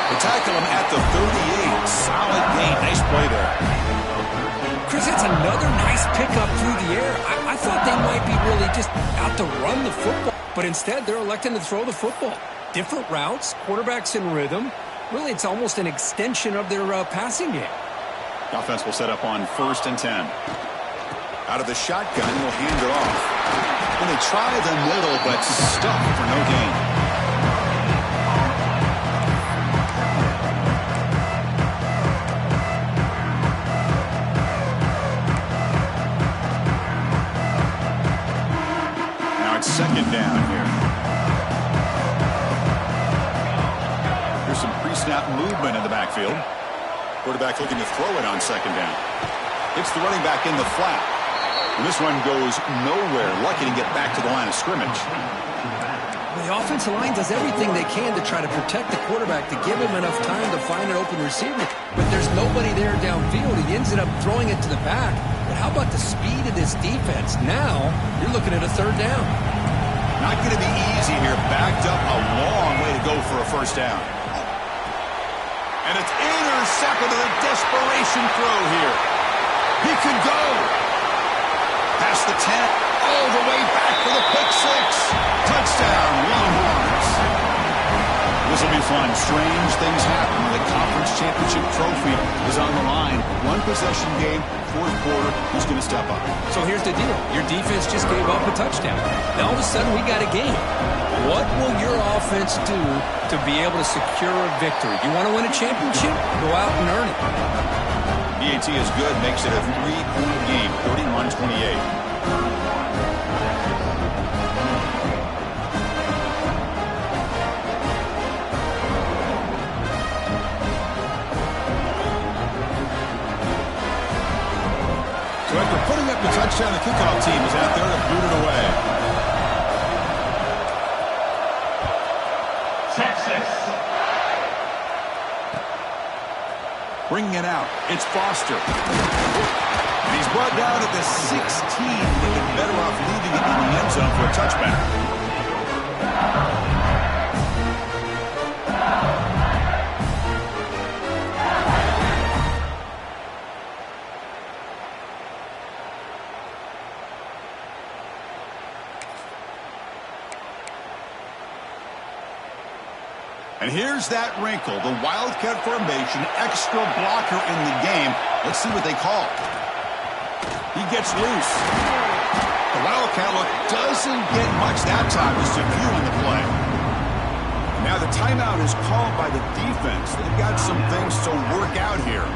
They tackle him at the 38. Solid gain. Nice play there. Chris, that's another nice pickup through the air. I thought they might be really just out to run the football, but instead they're electing to throw the football. Different routes, quarterbacks in rhythm. Really, it's almost an extension of their passing game. The offense will set up on 1st and 10. Out of the shotgun, he'll hand it off. And they try the middle, but stuck for no gain. Second down here. Here's some pre-snap movement in the backfield. Quarterback looking to throw it on second down. It's the running back in the flat. And this one goes nowhere. Lucky to get back to the line of scrimmage. The offensive line does everything they can to try to protect the quarterback, to give him enough time to find an open receiver. But there's nobody there downfield. He ends up throwing it to the back. But how about the speed of this defense? Now you're looking at a third down. Not going to be easy here. Backed up a long way to go for a first down. And it's intercepted with a desperation throw here. He could go. Past the 10, all the way back for the pick six. Touchdown, Longhorns. This will be fun. Strange things happen. The conference championship trophy is on the line. One possession game, fourth quarter. Who's going to step up? So here's the deal. Your defense just gave up a touchdown. Now all of a sudden we got a game. What will your offense do to be able to secure a victory? You want to win a championship? Go out and earn it. BAT is good. Makes it a 3-point game, 31-28. So after putting up the touchdown, the kickoff team is out there to boot it away. Texas. Bringing it out, it's Foster. And he's brought down at the 16. Looking better off leaving it in the end zone for a touchback. And here's that wrinkle, the Wildcat formation, extra blocker in the game. Let's see what they call. He gets loose. The Wildcat look doesn't get much that time, just a few in the play. Now the timeout is called by the defense. They've got some things to work out here.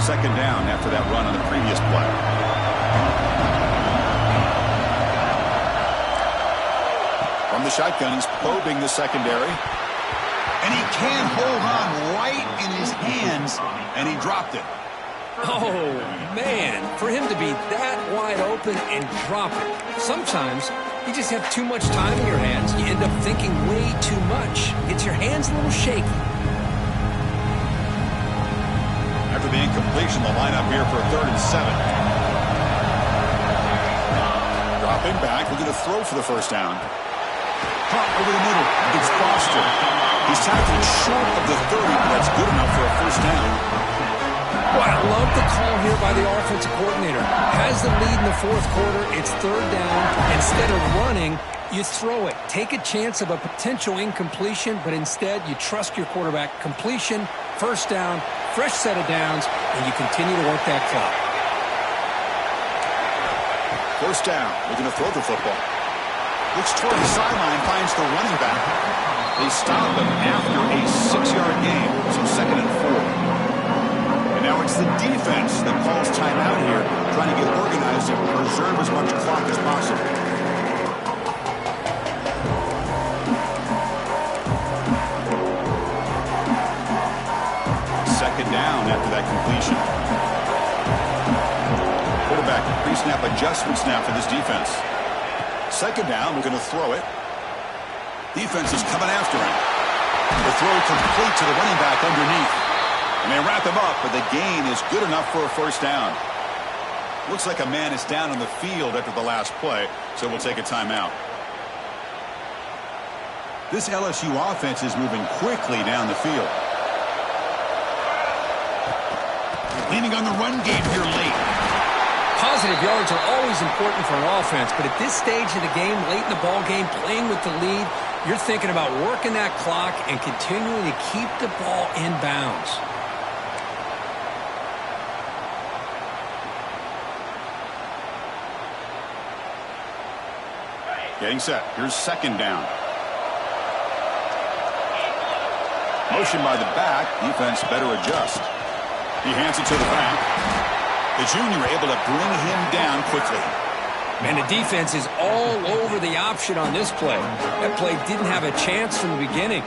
Second down after that run on the previous play. From the shotgun, he's probing the secondary. And he can't hold on right in his hands, and he dropped it. Oh, man, for him to be that wide open and drop it. Sometimes you just have too much time in your hands. You end up thinking way too much. Gets your hands a little shaky. After the incompletion, the lineup here for a 3rd and 7. Dropping back, looking to throw for the first down. Caught over the middle. It's Foster. He's tackled short of the 30, but that's good enough for a first down. Well, I love the call here by the offensive coordinator. Has the lead in the fourth quarter. It's third down. Instead of running, you throw it. Take a chance of a potential incompletion, but instead you trust your quarterback. Completion, first down, fresh set of downs, and you continue to work that clock. First down. Looking to throw the football. Looks toward the sideline, finds the running back. They stop him after a 6-yard gain, so 2nd and 4. And now it's the defense that calls timeout here, trying to get organized and preserve as much clock as possible. Second down after that completion. Quarterback pre-snap adjustment snap for this defense. Second down, we're going to throw it. Defense is coming after him. The throw complete to the running back underneath. And they wrap him up, but the gain is good enough for a first down. Looks like a man is down on the field after the last play, so we'll take a timeout. This LSU offense is moving quickly down the field. Leaning on the run game here late. Positive yards are always important for an offense, but at this stage of the game, late in the ball game, playing with the lead, you're thinking about working that clock and continuing to keep the ball in bounds. Getting set. Here's second down. Motion by the back. Defense better adjust. He hands it to the back. The junior able to bring him down quickly. And the defense is all over the option on this play. That play didn't have a chance from the beginning.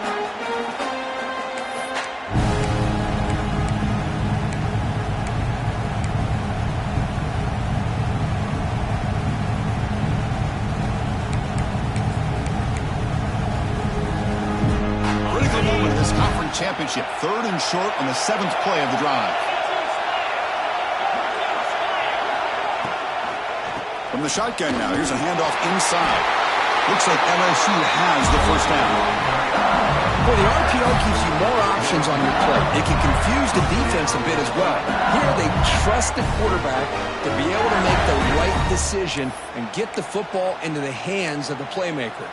Critical moment in this conference championship. 3rd and short on the 7th play of the drive. From the shotgun now, here's a handoff inside. Looks like LSU has the first down. Well, the RPO gives you more options on your play. It can confuse the defense a bit as well. Here they trust the quarterback to be able to make the right decision and get the football into the hands of the playmaker.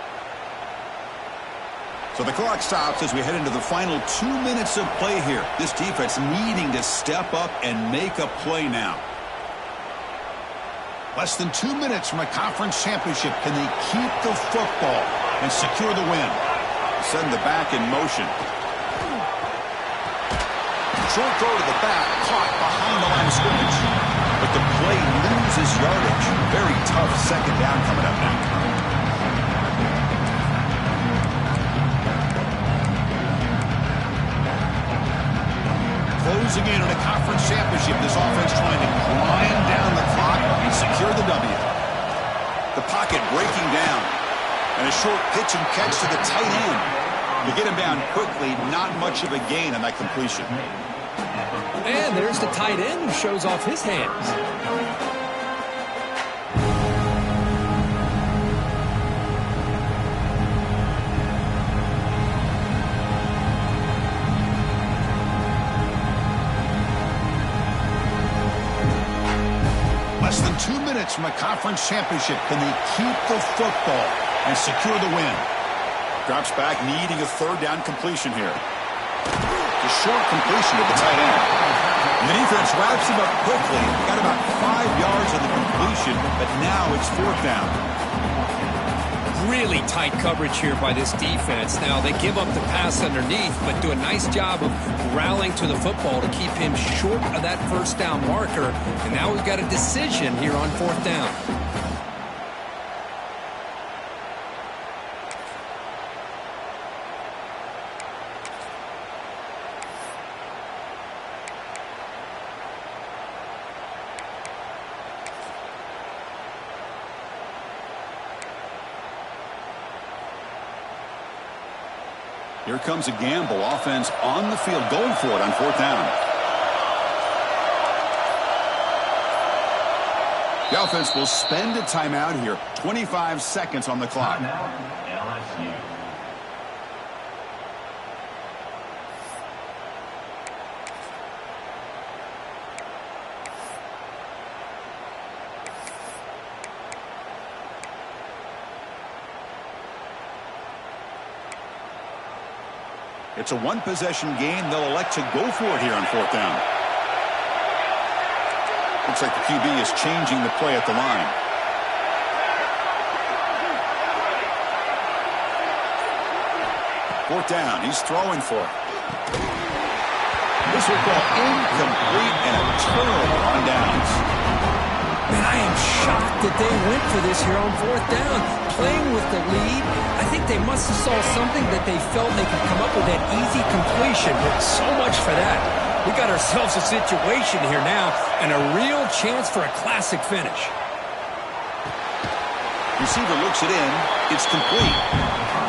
So the clock stops as we head into the final 2 minutes of play here. This defense needing to step up and make a play now. Less than 2 minutes from a conference championship. Can they keep the football and secure the win? Send the back in motion. Short throw to the back, caught behind the line of scrimmage. But the play loses yardage. Very tough second down coming up now. Closing in on a conference championship, this offense trying to grind down the clock and secure the W. The pocket breaking down. And a short pitch and catch to the tight end. To get him down quickly, not much of a gain on that completion. And there's the tight end who shows off his hands. Less than 2 minutes from a conference championship. Can they keep the football and secure the win? Drops back, needing a 3rd down completion here. The short completion to the tight end. And the defense wraps him up quickly. Got about 5 yards on the completion, but now it's 4th down. Really tight coverage here by this defense. Now, they give up the pass underneath, but do a nice job of rallying to the football to keep him short of that first down marker. And now we've got a decision here on 4th down. Here comes a gamble. Offense on the field, going for it on 4th down. The offense will spend a timeout here. 25 seconds on the clock. LSU. It's a one-possession game. They'll elect to go for it here on 4th down. Looks like the QB is changing the play at the line. Fourth down. He's throwing for it. This will go incomplete and a turnover on downs. Man, I am shocked that they went for this here on 4th down. Playing with the lead, I think they must have saw something that they felt they could come up with that easy completion, but so much for that. We got ourselves a situation here now and a real chance for a classic finish. Receiver looks it in. It's complete.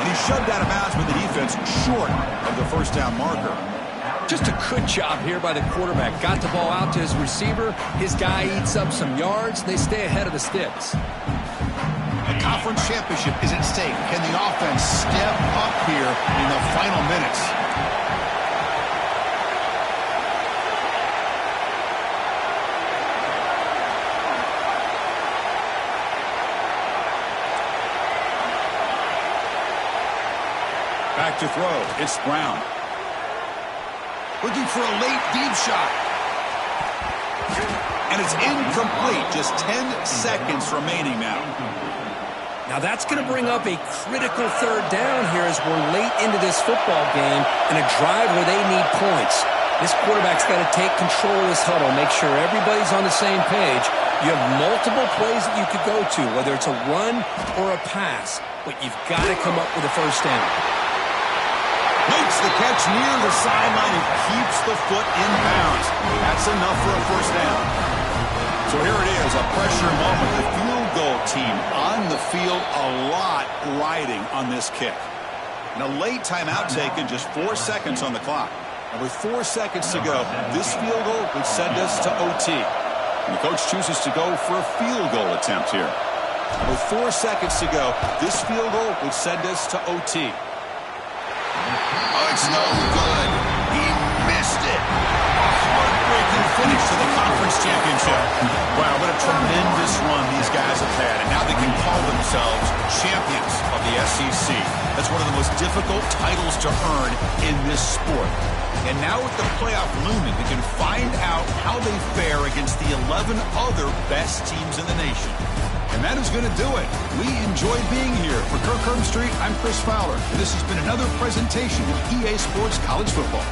And he's shoved out of bounds with the defense short of the first down marker. Just a good job here by the quarterback. Got the ball out to his receiver. His guy eats up some yards. They stay ahead of the sticks. The conference championship is at stake. Can the offense step up here in the final minutes? Back to throw. It's Brown. Looking for a late deep shot. And it's incomplete. Just 10 seconds remaining now. Now that's going to bring up a critical 3rd down here as we're late into this football game and a drive where they need points. This quarterback's got to take control of this huddle, make sure everybody's on the same page. You have multiple plays that you could go to, whether it's a run or a pass, but you've got to come up with a first down. Makes the catch near the sideline and keeps the foot in bounds. That's enough for a first down. So here it is, a pressure moment. The field goal team on the field, a lot riding on this kick. And a late timeout taken, just 4 seconds on the clock. And with 4 seconds to go, this field goal would send us to OT. And the coach chooses to go for a field goal attempt here. And with 4 seconds to go, this field goal would send us to OT. Oh, it's no good. He missed it. A heartbreaking finish to the conference championship. Wow, what a tremendous run these guys have had. And now they can call themselves champions of the SEC. That's one of the most difficult titles to earn in this sport. And now with the playoff looming, we can find out how they fare against the 11 other best teams in the nation. And that is going to do it. We enjoyed being here. For Kirk Street, I'm Chris Fowler. And this has been another presentation of EA Sports College Football.